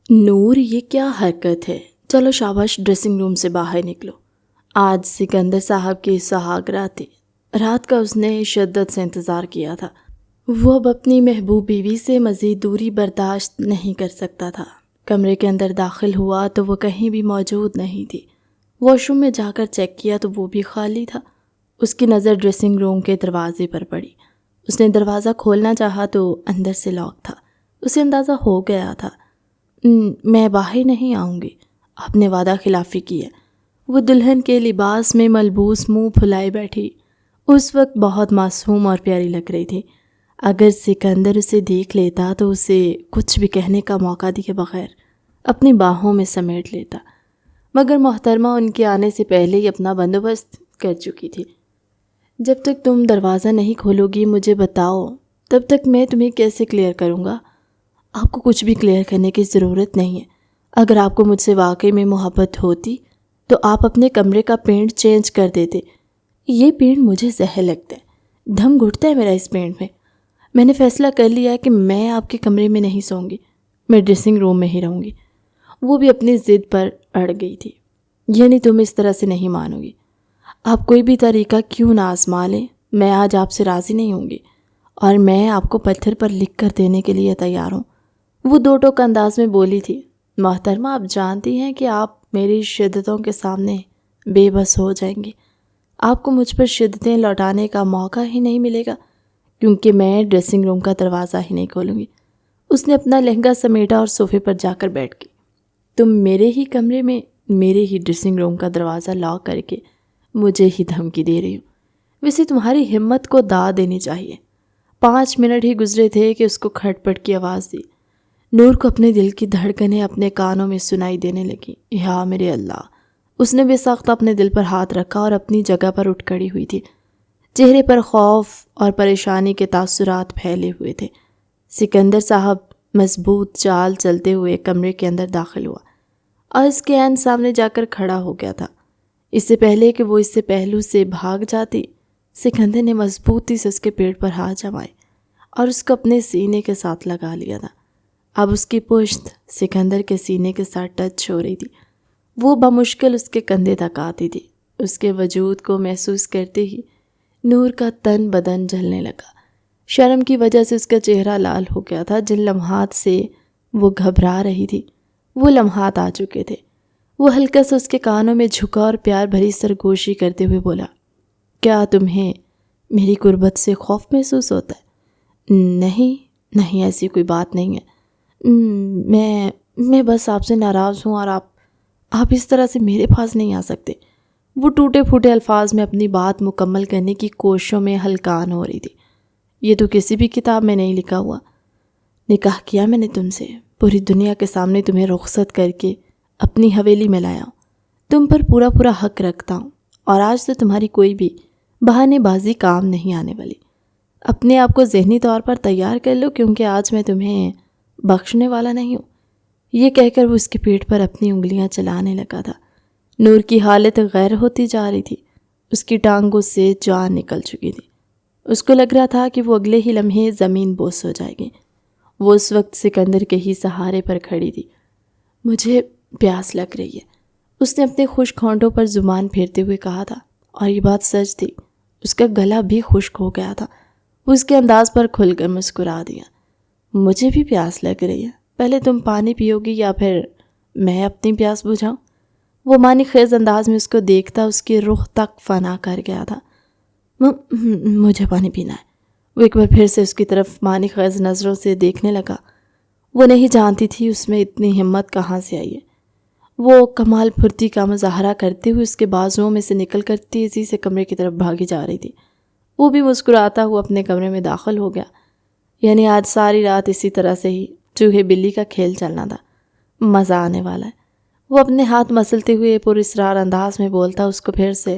نور، یہ کیا حرکت ہے؟ چلو شاباش، ڈریسنگ روم سے باہر نکلو۔ آج سکندر صاحب کی سہاگ رات تھی۔ رات کا اس نے شدت سے انتظار کیا تھا۔ وہ اب اپنی محبوب بیوی سے مزید دوری برداشت نہیں کر سکتا تھا۔ کمرے کے اندر داخل ہوا تو وہ کہیں بھی موجود نہیں تھی۔ واش روم میں جا کر چیک کیا تو وہ بھی خالی تھا۔ اس کی نظر ڈریسنگ روم کے دروازے پر پڑی۔ اس نے دروازہ کھولنا چاہا تو اندر سے لاک تھا۔ اسے اندازہ ہو گیا تھا، میں باہر نہیں آؤں گی، آپ نے وعدہ خلافی کی ہے۔ وہ دلہن کے لباس میں ملبوس منہ پھلائے بیٹھی اس وقت بہت معصوم اور پیاری لگ رہی تھی۔ اگر سکندر اسے دیکھ لیتا تو اسے کچھ بھی کہنے کا موقع دیے بغیر اپنی باہوں میں سمیٹ لیتا، مگر محترمہ ان کے آنے سے پہلے ہی اپنا بندوبست کر چکی تھی۔ جب تک تم دروازہ نہیں کھولو گی مجھے بتاؤ، تب تک میں تمہیں کیسے کلیئر کروں گا؟ آپ کو کچھ بھی کلیئر کرنے کی ضرورت نہیں ہے۔ اگر آپ کو مجھ سے واقعی میں محبت ہوتی تو آپ اپنے کمرے کا پینٹ چینج کر دیتے۔ یہ پینٹ مجھے زہر لگتا ہے، دم گھٹتا ہے میرا اس پینٹ میں۔ میں نے فیصلہ کر لیا ہے کہ میں آپ کے کمرے میں نہیں سوؤں گی، میں ڈریسنگ روم میں ہی رہوں گی۔ وہ بھی اپنی ضد پر اڑ گئی تھی۔ یعنی تم اس طرح سے نہیں مانو گی؟ آپ کوئی بھی طریقہ کیوں نہ آزما لیں، میں آج آپ سے راضی نہیں ہوں گی، اور میں آپ کو پتھر پر لکھ کر دینے کے لیے تیار ہوں۔ وہ دو ٹوک انداز میں بولی تھی، محترمہ آپ جانتی ہیں کہ آپ میری شدتوں کے سامنے بے بس ہو جائیں گی۔ آپ کو مجھ پر شدتیں لوٹانے کا موقع ہی نہیں ملے گا، کیونکہ میں ڈریسنگ روم کا دروازہ ہی نہیں کھولوں گی۔ اس نے اپنا لہنگا سمیٹا اور صوفے پر جا کر بیٹھ گئی۔ تم میرے ہی کمرے میں میرے ہی ڈریسنگ روم کا دروازہ لاک کر کے مجھے ہی دھمکی دے رہی ہو؟ ویسے تمہاری ہمت کو داد دینی چاہیے۔ 5 منٹ ہی گزرے تھے کہ اس کو کھٹ پٹ کی آواز دی۔ نور کو اپنے دل کی دھڑکنیں اپنے کانوں میں سنائی دینے لگی۔ یا میرے اللہ! اس نے بے ساختہ اپنے دل پر ہاتھ رکھا اور اپنی جگہ پر اٹھ کھڑی ہوئی تھی۔ چہرے پر خوف اور پریشانی کے تاثرات پھیلے ہوئے تھے۔ سکندر صاحب مضبوط چال چلتے ہوئے کمرے کے اندر داخل ہوا اور اس کے عین سامنے جا کر کھڑا ہو گیا تھا۔ اس سے پہلے کہ وہ اس سے پہلو سے بھاگ جاتی، سکندر نے مضبوطی سے اس کے پیٹ پر ہاتھ جمائے اور اس کو اپنے سینے کے ساتھ لگا لیا تھا۔ اب اس کی پشت سکندر کے سینے کے ساتھ ٹچ ہو رہی تھی۔ وہ بمشکل اس کے کندھے تک آتی تھی۔ اس کے وجود کو محسوس کرتے ہی نور کا تن بدن جلنے لگا۔ شرم کی وجہ سے اس کا چہرہ لال ہو گیا تھا۔ جن لمحات سے وہ گھبرا رہی تھی وہ لمحات آ چکے تھے۔ وہ ہلکا سا اس کے کانوں میں جھکا اور پیار بھری سرگوشی کرتے ہوئے بولا، کیا تمہیں میری قربت سے خوف محسوس ہوتا ہے؟ نہیں ایسی کوئی بات نہیں ہے۔ میں بس آپ سے ناراض ہوں اور آپ اس طرح سے میرے پاس نہیں آ سکتے۔ وہ ٹوٹے پھوٹے الفاظ میں اپنی بات مکمل کرنے کی کوششوں میں ہلکان ہو رہی تھی۔ یہ تو کسی بھی کتاب میں نہیں لکھا ہوا۔ نکاح کیا میں نے تم سے، پوری دنیا کے سامنے تمہیں رخصت کر کے اپنی حویلی میں لایا ہوں، تم پر پورا حق رکھتا ہوں، اور آج سے تمہاری کوئی بھی بہانے بازی کام نہیں آنے والی۔ اپنے آپ کو ذہنی طور پر تیار کر لو، کیونکہ آج میں تمہیں بخشنے والا نہیں ہوں۔ یہ کہہ کر وہ اس کے پیٹ پر اپنی انگلیاں چلانے لگا تھا۔ نور کی حالت غیر ہوتی جا رہی تھی۔ اس کی ٹانگوں سے جان نکل چکی تھی۔ اس کو لگ رہا تھا کہ وہ اگلے ہی لمحے زمین بوس ہو جائے گی۔ وہ اس وقت سکندر کے ہی سہارے پر کھڑی تھی۔ مجھے پیاس لگ رہی ہے، اس نے اپنے خشک ہونٹوں پر زبان پھیرتے ہوئے کہا تھا، اور یہ بات سچ تھی۔ اس کا گلا بھی خشک ہو گیا تھا۔ وہ اس کے انداز پر کھل کر مسکرا دیا۔ مجھے بھی پیاس لگ رہی ہے، پہلے تم پانی پیو گی یا پھر میں اپنی پیاس بجھاؤں؟ وہ معنی خیز انداز میں اس کو دیکھتا اس کی روح تک فنا کر گیا تھا۔ مجھے پانی پینا ہے۔ وہ ایک بار پھر سے اس کی طرف معنی خیز نظروں سے دیکھنے لگا۔ وہ نہیں جانتی تھی اس میں اتنی ہمت کہاں سے آئی ہے۔ وہ کمال پھرتی کا مظاہرہ کرتے ہوئے اس کے بازوؤں میں سے نکل کر تیزی سے کمرے کی طرف بھاگی جا رہی تھی۔ وہ بھی مسکراتا ہوا اپنے کمرے میں داخل ہو گیا۔ یعنی آج ساری رات اسی طرح سے ہی چوہے بلی کا کھیل چلنا تھا، مزہ آنے والا ہے۔ وہ اپنے ہاتھ مسلتے ہوئے پر اسرار انداز میں بولتا اس کو پھر سے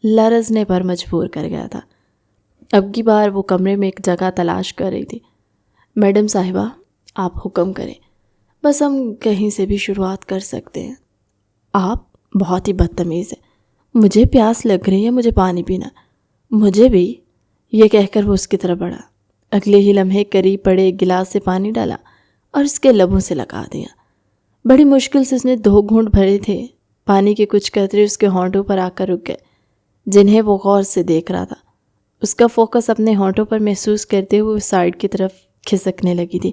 لرزنے پر مجبور کر گیا تھا۔ اب کی بار وہ کمرے میں ایک جگہ تلاش کر رہی تھی۔ میڈم صاحبہ، آپ حکم کریں، بس ہم کہیں سے بھی شروعات کر سکتے ہیں۔ آپ بہت ہی بدتمیز ہیں۔ مجھے پیاس لگ رہی ہے، مجھے پانی پینا۔ مجھے بھی، یہ کہہ کر وہ اس کی طرف بڑھا۔ اگلے ہی لمحے قریب پڑے ایک گلاس سے پانی ڈالا اور اس کے لبوں سے لگا دیا۔ بڑی مشکل سے اس نے 2 گھونٹ بھرے تھے۔ پانی کے کچھ قطرے اس کے ہونٹوں پر آ کر رک گئے، جنہیں وہ غور سے دیکھ رہا تھا۔ اس کا فوکس اپنے ہونٹوں پر محسوس کرتے ہوئے سائڈ کی طرف کھسکنے لگی تھی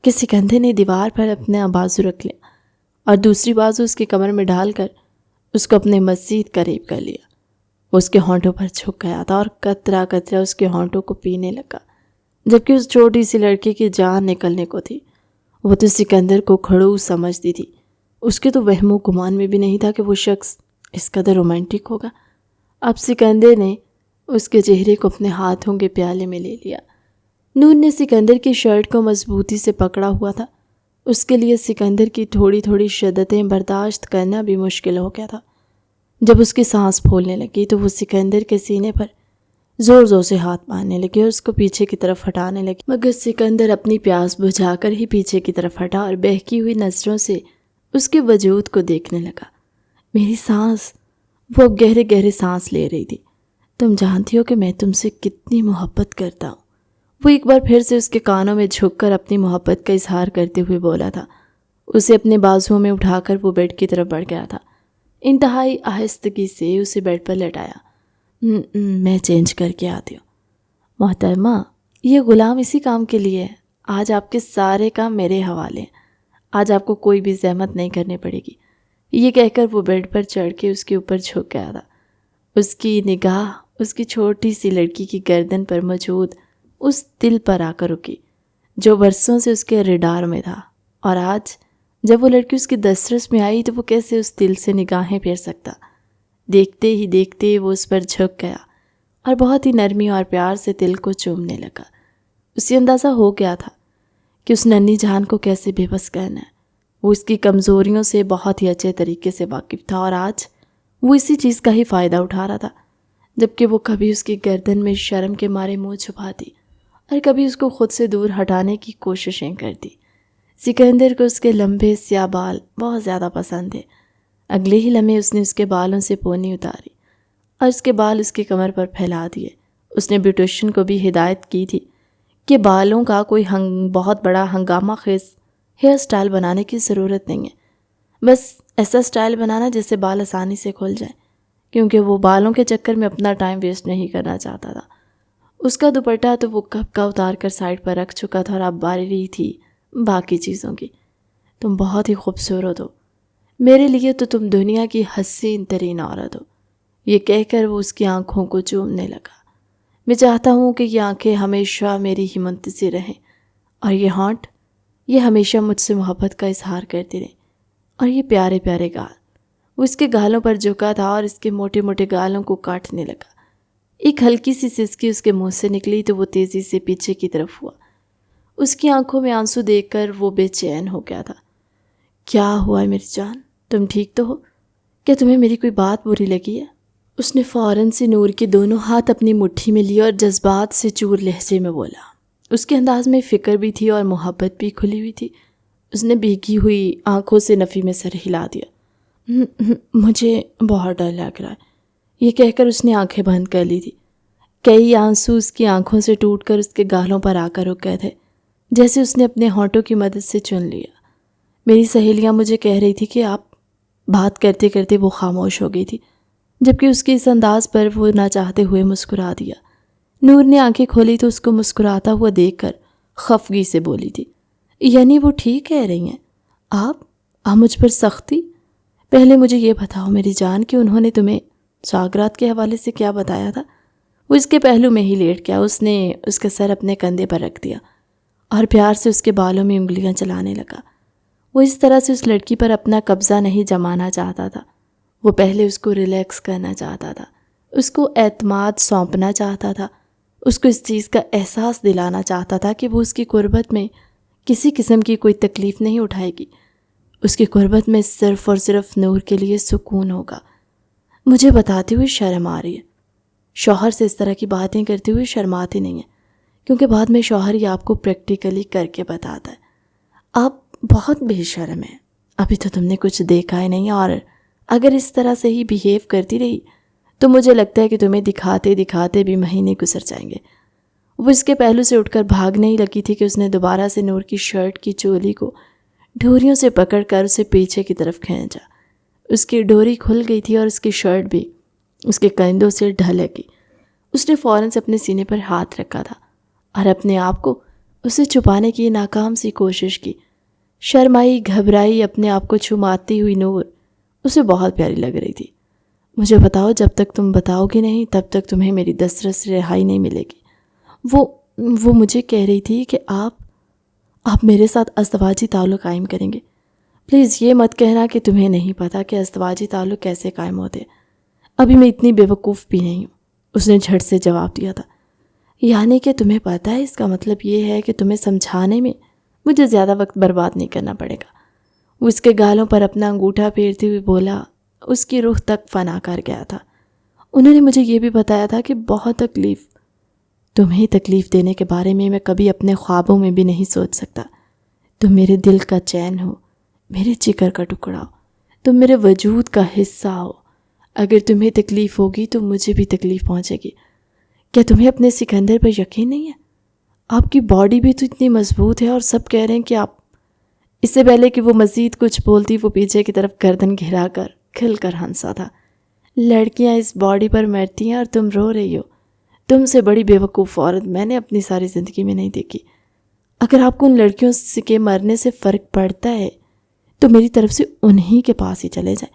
کہ سکندر نے دیوار پر اپنا بازو رکھ لیا اور دوسری بازو اس کی کمر میں ڈال کر اس کو اپنے مزید قریب کر لیا۔ وہ اس کے ہونٹوں پر جھک گیا تھا اور قطرہ قطرہ اس کے ہونٹوں کو پینے لگا، جبکہ اس چھوٹی سی لڑکی کی جان نکلنے کو تھی۔ وہ تو سکندر کو خڑوس سمجھتی تھی، اس کے تو وہم و گمان میں بھی نہیں تھا کہ وہ شخص اس قدر رومانٹک ہوگا۔ اب سکندر نے اس کے چہرے کو اپنے ہاتھوں کے پیالے میں لے لیا۔ نور نے سکندر کی شرٹ کو مضبوطی سے پکڑا ہوا تھا۔ اس کے لیے سکندر کی تھوڑی تھوڑی شدتیں برداشت کرنا بھی مشکل ہو گیا تھا۔ جب اس کی سانس پھولنے لگی تو وہ سکندر کے سینے پر زور زور سے ہاتھ مارنے لگی اور اس کو پیچھے کی طرف ہٹانے لگی، مگر سکندر اپنی پیاس بجھا کر ہی پیچھے کی طرف ہٹا اور بہکی ہوئی نظروں سے اس کے وجود کو دیکھنے لگا۔ میری سانس، وہ اب گہرے گہرے سانس لے رہی تھی۔ تم جانتی ہو کہ میں تم سے کتنی محبت کرتا ہوں، وہ ایک بار پھر سے اس کے کانوں میں جھک کر اپنی محبت کا اظہار کرتے ہوئے بولا تھا۔ اسے اپنے بازوؤں میں اٹھا کر وہ بیڈ کی طرف بڑھ گیا تھا۔ انتہائی آہستگی سے اسے بیڈ پر لٹایا۔ میں چینج کر کے آتی ہوں۔ محترمہ، یہ غلام اسی کام کے لیے ہے۔ آج آپ کے سارے کام میرے حوالے ہیں، آج آپ کو کوئی بھی زحمت نہیں کرنی پڑے گی، یہ کہہ کر وہ بیڈ پر چڑھ کے اس کے اوپر جھک گیا تھا۔ اس کی نگاہ اس کی چھوٹی سی لڑکی کی گردن پر موجود اس دل پر آ کر رکی جو برسوں سے اس کے ریڈار میں تھا، اور آج جب وہ لڑکی اس کی دسترس میں آئی تو وہ کیسے اس دل سے نگاہیں پھیر سکتا۔ دیکھتے ہی دیکھتے وہ اس پر جھک گیا اور بہت ہی نرمی اور پیار سے دل کو چومنے لگا۔ اسے اندازہ ہو گیا تھا کہ اس ننھی جان کو کیسے بے بس کرنا ہے۔ وہ اس کی کمزوریوں سے بہت ہی اچھے طریقے سے واقف تھا اور آج وہ اسی چیز کا ہی فائدہ اٹھا رہا تھا، جبکہ وہ کبھی اس کی گردن میں شرم کے مارے منہ چھپاتی اور کبھی اس کو خود سے دور ہٹانے کی کوششیں کرتی۔ سکندر کو اس کے لمبے سیاہ بال بہت زیادہ پسند تھے۔ اگلے ہی لمحے اس نے اس کے بالوں سے پونی اتاری اور اس کے بال اس کی کمر پر پھیلا دیے۔ اس نے بیوٹیشین کو بھی ہدایت کی تھی کہ بالوں کا کوئی بہت بڑا ہنگامہ خیز ہیئر سٹائل بنانے کی ضرورت نہیں ہے، بس ایسا سٹائل بنانا جس سے بال آسانی سے کھل جائیں، کیونکہ وہ بالوں کے چکر میں اپنا ٹائم ویسٹ نہیں کرنا چاہتا تھا۔ اس کا دوپٹہ تو وہ کب کا اتار کر سائڈ پر رکھ چکا تھا اور اب باری رہی تھی باقی چیزوں کی۔ تم بہت ہی خوبصورت ہو، میرے لیے تو تم دنیا کی حسین ترین عورت ہو، یہ کہہ کر وہ اس کی آنکھوں کو چومنے لگا۔ میں چاہتا ہوں کہ یہ آنکھیں ہمیشہ میری ہی منتظر رہیں اور یہ ہونٹ یہ ہمیشہ مجھ سے محبت کا اظہار کرتے رہیں، اور یہ پیارے پیارے گال۔ وہ اس کے گالوں پر جھکا تھا اور اس کے موٹے موٹے گالوں کو کاٹنے لگا۔ ایک ہلکی سی سسکی اس کے منہ سے نکلی تو وہ تیزی سے پیچھے کی طرف ہوا۔ اس کی آنکھوں میں آنسو دیکھ کر وہ بے چین ہو گیا تھا۔ کیا ہوا ہے میری جان، تم ٹھیک تو ہو؟ کیا تمہیں میری کوئی بات بری لگی ہے؟ اس نے فوراً سے نور کے دونوں ہاتھ اپنی مٹھی میں لیے اور جذبات سے چور لہجے میں بولا۔ اس کے انداز میں فکر بھی تھی اور محبت بھی کھلی ہوئی تھی۔ اس نے بھیگی ہوئی آنکھوں سے نفی میں سر ہلا دیا۔ مجھے بہت ڈر لگ رہا ہے، یہ کہہ کر اس نے آنکھیں بند کر لی تھی۔ کئی آنسو اس کی آنکھوں سے ٹوٹ کر اس کے گالوں پر آ کر رک گئے تھے، جیسے اس نے اپنے ہونٹوں کی مدد سے چن لیا۔ میری سہیلیاں مجھے کہہ رہی تھی کہ آپ بات کرتے کرتے وہ خاموش ہو گئی تھی، جبکہ اس کے اس انداز پر وہ نہ چاہتے ہوئے مسکرا دیا۔ نور نے آنکھیں کھولی تو اس کو مسکراتا ہوا دیکھ کر خفگی سے بولی تھی، یعنی وہ ٹھیک کہہ رہی ہیں؟ آپ مجھ پر سختی؟ پہلے مجھے یہ بتاؤ میری جان کہ انہوں نے تمہیں ساغرات کے حوالے سے کیا بتایا تھا؟ وہ اس کے پہلو میں ہی لیٹ گیا۔ اس نے اس کا سر اپنے کندھے پر رکھ دیا اور پیار سے اس کے بالوں میں انگلیاں چلانے لگا۔ وہ اس طرح سے اس لڑکی پر اپنا قبضہ نہیں جمانا چاہتا تھا، وہ پہلے اس کو ریلیکس کرنا چاہتا تھا، اس کو اعتماد سونپنا چاہتا تھا، اس کو اس چیز کا احساس دلانا چاہتا تھا کہ وہ اس کی قربت میں کسی قسم کی کوئی تکلیف نہیں اٹھائے گی، اس کی قربت میں صرف اور صرف نور کے لیے سکون ہوگا۔ مجھے بتاتے ہوئے شرم آ رہی ہے، شوہر سے اس طرح کی باتیں کرتے ہوئے شرماتے نہیں ہیں، کیونکہ بعد میں شوہر ہی آپ کو پریکٹیکلی کر کے بتاتا ہے۔ آپ بہت بے شرم ہیں، ابھی تو تم نے کچھ دیکھا ہی نہیں، اور اگر اس طرح سے ہی بیہیو کرتی رہی تو مجھے لگتا ہے کہ تمہیں دکھاتے دکھاتے بھی مہینے گزر جائیں گے۔ وہ اس کے پہلو سے اٹھ کر بھاگنے ہی لگی تھی کہ اس نے دوبارہ سے نور کی شرٹ کی چولی کو ڈوریوں سے پکڑ کر اسے پیچھے کی طرف کھینچا۔ اس کی ڈوری کھل گئی تھی اور اس کی شرٹ بھی اس کے کندھوں سے ڈھل گئی۔ اس نے فوراً سے اپنے سینے پر ہاتھ رکھا تھا اور اپنے آپ کو اسے چھپانے کی ناکام سی کوشش کی۔ شرمائی گھبرائی اپنے آپ کو چھماتی ہوئی نور اسے بہت پیاری لگ رہی تھی۔ مجھے بتاؤ، جب تک تم بتاؤ گی نہیں تب تک تمہیں میری دسترس سے رہائی نہیں ملے گی۔ وہ مجھے کہہ رہی تھی کہ آپ میرے ساتھ ازدواجی تعلق قائم کریں گے۔ پلیز یہ مت کہنا کہ تمہیں نہیں پتا کہ ازدواجی تعلق کیسے قائم ہوتے۔ ابھی میں اتنی بیوقوف بھی نہیں ہوں، اس نے جھٹ سے جواب دیا تھا۔ یعنی کہ تمہیں پتہ ہے، اس کا مطلب یہ ہے کہ تمہیں سمجھانے میں مجھے زیادہ وقت برباد نہیں کرنا پڑے گا۔ وہ اس کے گالوں پر اپنا انگوٹھا پھیرتے ہوئے بولا۔ اس کی روح تک فنا کر گیا تھا۔ انہوں نے مجھے یہ بھی بتایا تھا کہ بہت تمہیں تکلیف دینے کے بارے میں کبھی اپنے خوابوں میں بھی نہیں سوچ سکتا۔ تم میرے دل کا چین ہو، میرے جگر کا ٹکڑا ہو، تم میرے وجود کا حصہ ہو۔ اگر تمہیں تکلیف ہوگی تو مجھے بھی تکلیف پہنچے گی۔ کیا تمہیں اپنے سکندر پر یقین نہیں ہے؟ آپ کی باڈی بھی تو اتنی مضبوط ہے اور سب کہہ رہے ہیں کہ آپ… اس سے پہلے کہ وہ مزید کچھ بولتی وہ پیچھے کی طرف گردن گھرا کر کھل کر ہنسا تھا۔ لڑکیاں اس باڈی پر مرتی ہیں اور تم رو رہی ہو۔ تم سے بڑی بیوقوف عورت میں نے اپنی ساری زندگی میں نہیں دیکھی۔ اگر آپ کو ان لڑکیوں کے مرنے سے فرق پڑتا ہے تو میری طرف سے انہی کے پاس ہی چلے جائیں،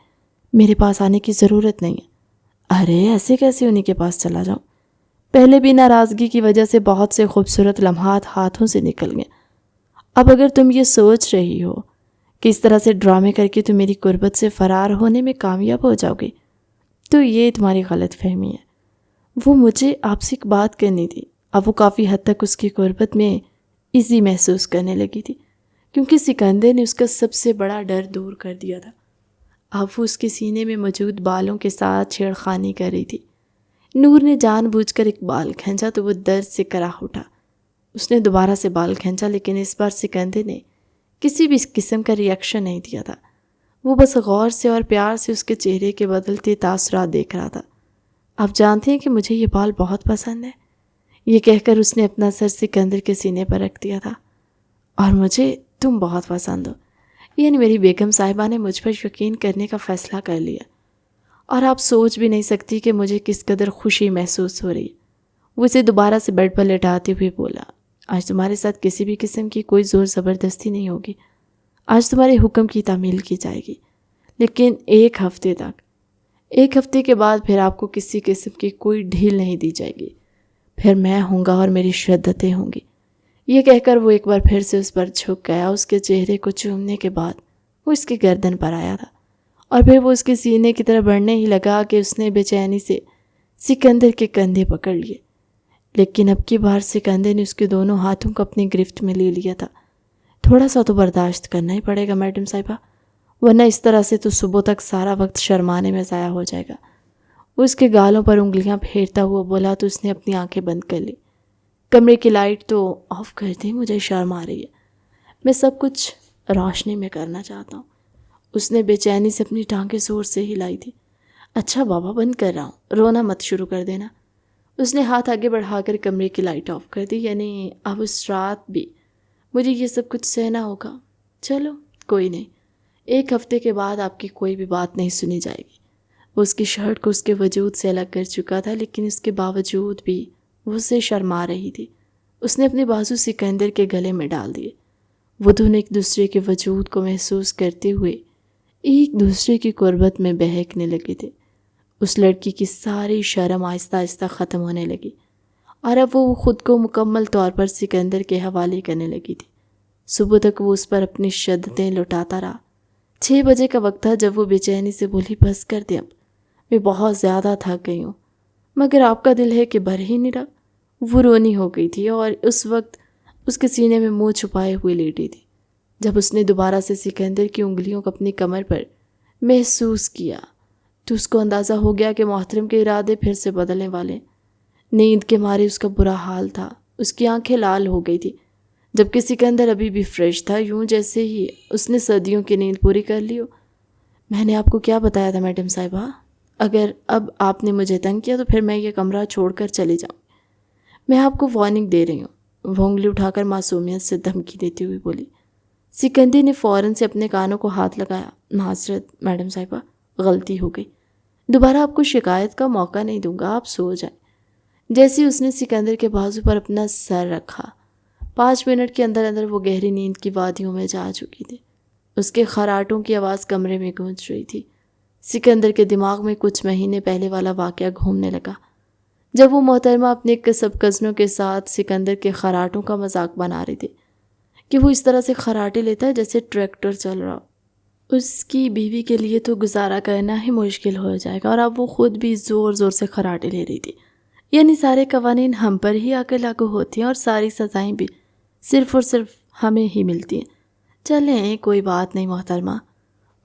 میرے پاس آنے کی ضرورت نہیں ہے۔ ارے ایسے کیسے انہی کے پاس چلا جاؤں؟ پہلے بھی ناراضگی کی وجہ سے بہت سے خوبصورت لمحات ہاتھوں سے نکل گئے۔ اب اگر تم یہ سوچ رہی ہو کہ اس طرح سے ڈرامے کر کے تم میری قربت سے فرار ہونے میں کامیاب ہو جاؤ گی تو یہ تمہاری غلط فہمی ہے۔ وہ مجھے آپ سے ایک بات کرنی تھی۔ اب وہ کافی حد تک اس کی قربت میں ایزی محسوس کرنے لگی تھی کیونکہ سکندر نے اس کا سب سے بڑا ڈر دور کر دیا تھا۔ اب وہ اس کے سینے میں موجود بالوں کے ساتھ چھیڑخانی کر رہی تھی۔ نور نے جان بوجھ کر ایک بال کھینچا تو وہ درد سے کراہ اٹھا۔ اس نے دوبارہ سے بال کھینچا لیکن اس بار سکندر نے کسی بھی قسم کا ری ایکشن نہیں دیا تھا۔ وہ بس غور سے اور پیار سے اس کے چہرے کے بدلتے تاثرات دیکھ رہا تھا۔ آپ جانتے ہیں کہ مجھے یہ بال بہت پسند ہے، یہ کہہ کر اس نے اپنا سر سکندر کے سینے پر رکھ دیا تھا۔ اور مجھے تم بہت پسند ہو، یعنی میری بیگم صاحبہ نے مجھ پر یقین کرنے کا فیصلہ کر لیا، اور آپ سوچ بھی نہیں سکتی کہ مجھے کس قدر خوشی محسوس ہو رہی ہے۔ وہ اسے دوبارہ سے بیڈ پر لٹاتے ہوئے بولا، آج تمہارے ساتھ کسی بھی قسم کی کوئی زور زبردستی نہیں ہوگی۔ آج تمہارے حکم کی تعمیل کی جائے گی، لیکن ایک ہفتے تک۔ ایک ہفتے کے بعد پھر آپ کو کسی قسم کی کوئی ڈھیل نہیں دی جائے گی۔ پھر میں ہوں گا اور میری شدتیں ہوں گی۔ یہ کہہ کر وہ ایک بار پھر سے اس پر جھک گیا۔ اس کے چہرے کو چومنے کے بعد وہ اس کی گردن پر آیا تھا اور پھر وہ اس کے سینے کی طرف بڑھنے ہی لگا کہ اس نے بے چینی سے سکندر کے کندھے پکڑ لیے، لیکن اب کی بار سکندر نے اس کے دونوں ہاتھوں کو اپنی گرفت میں لے لیا تھا۔ تھوڑا سا تو برداشت کرنا ہی پڑے گا میڈم صاحبہ، ورنہ اس طرح سے تو صبح تک سارا وقت شرمانے میں ضائع ہو جائے گا۔ وہ اس کے گالوں پر انگلیاں پھیرتا ہوا بولا تو اس نے اپنی آنکھیں بند کر لی۔ کمرے کی لائٹ تو آف کر دیں، مجھے شرم آ رہی ہے، میں سب کچھ روشنی میں کرنا چاہتا ہوں۔ اس نے بے چینی سے اپنی ٹانگیں زور سے ہلائی تھی۔ اچھا بابا، بند کر رہا ہوں، رونا مت شروع کر دینا۔ اس نے ہاتھ آگے بڑھا کر کمرے کی لائٹ آف کر دی۔ یعنی اب اس رات بھی مجھے یہ سب کچھ سہنا ہوگا۔ چلو کوئی نہیں، ایک ہفتے کے بعد آپ کی کوئی بھی بات نہیں سنی جائے گی۔ وہ اس کی شرٹ کو اس کے وجود سے الگ کر چکا تھا، لیکن اس کے باوجود بھی وہ اسے شرما رہی تھی۔ اس نے اپنے بازو سکندر کے گلے میں ڈال دیے۔ وہ دونوں ایک دوسرے کے وجود کو محسوس کرتے ہوئے ایک دوسرے کی قربت میں بہکنے لگے تھے۔ اس لڑکی کی ساری شرم آہستہ آہستہ ختم ہونے لگی اور اب وہ خود کو مکمل طور پر سکندر کے حوالے کرنے لگی تھی۔ صبح تک وہ اس پر اپنی شدتیں لٹاتا رہا۔ 6 بجے کا وقت تھا جب وہ بے چینی سے بولی، بس کر دے، اب میں بہت زیادہ تھک گئی ہوں، مگر آپ کا دل ہے کہ بھر ہی نہیں رہا۔ وہ رونی ہو گئی تھی اور اس وقت اس کے سینے میں منہ چھپائے ہوئے لیٹی تھی۔ جب اس نے دوبارہ سے سکندر کی انگلیوں کو اپنی کمر پر محسوس کیا تو اس کو اندازہ ہو گیا کہ محترم کے ارادے پھر سے بدلنے والے۔ نیند کے مارے اس کا برا حال تھا، اس کی آنکھیں لال ہو گئی تھی، جبکہ سکندر ابھی بھی فریش تھا، یوں جیسے ہی اس نے صدیوں کی نیند پوری کر لی ہو۔ میں نے آپ کو کیا بتایا تھا میڈم صاحبہ؟ اگر اب آپ نے مجھے تنگ کیا تو پھر میں یہ کمرہ چھوڑ کر چلی جاؤں۔ میں آپ کو وارننگ دے رہی ہوں۔ وہ انگلی اٹھا کر معصومیت سے دھمکی دیتی ہوئی بولی۔ سکندر نے فوراً سے اپنے کانوں کو ہاتھ لگایا۔ معذرت میڈم صاحبہ، غلطی ہو گئی، دوبارہ آپ کو شکایت کا موقع نہیں دوں گا، آپ سو جائیں۔ جیسے اس نے سکندر کے بازو پر اپنا سر رکھا، 5 منٹ کے اندر اندر وہ گہری نیند کی وادیوں میں جا چکی تھی۔ اس کے خراٹوں کی آواز کمرے میں گونج رہی تھی۔ سکندر کے دماغ میں کچھ مہینے پہلے والا واقعہ گھومنے لگا، جب وہ محترمہ اپنے سب کزنوں کے ساتھ سکندر کے خراٹوں کا مذاق بنا رہی تھی کہ وہ اس طرح سے خراٹے لیتا ہے جیسے ٹریکٹر چل رہا ہو۔ اس کی بیوی کے لیے تو گزارا کرنا ہی مشکل ہو جائے گا، اور اب وہ خود بھی زور زور سے خراٹے لے رہی تھی۔ یعنی سارے قوانین ہم پر ہی آ کر لاگو ہوتی ہیں اور ساری سزائیں بھی صرف اور صرف ہمیں ہی ملتی ہیں۔ چلیں کوئی بات نہیں محترمہ۔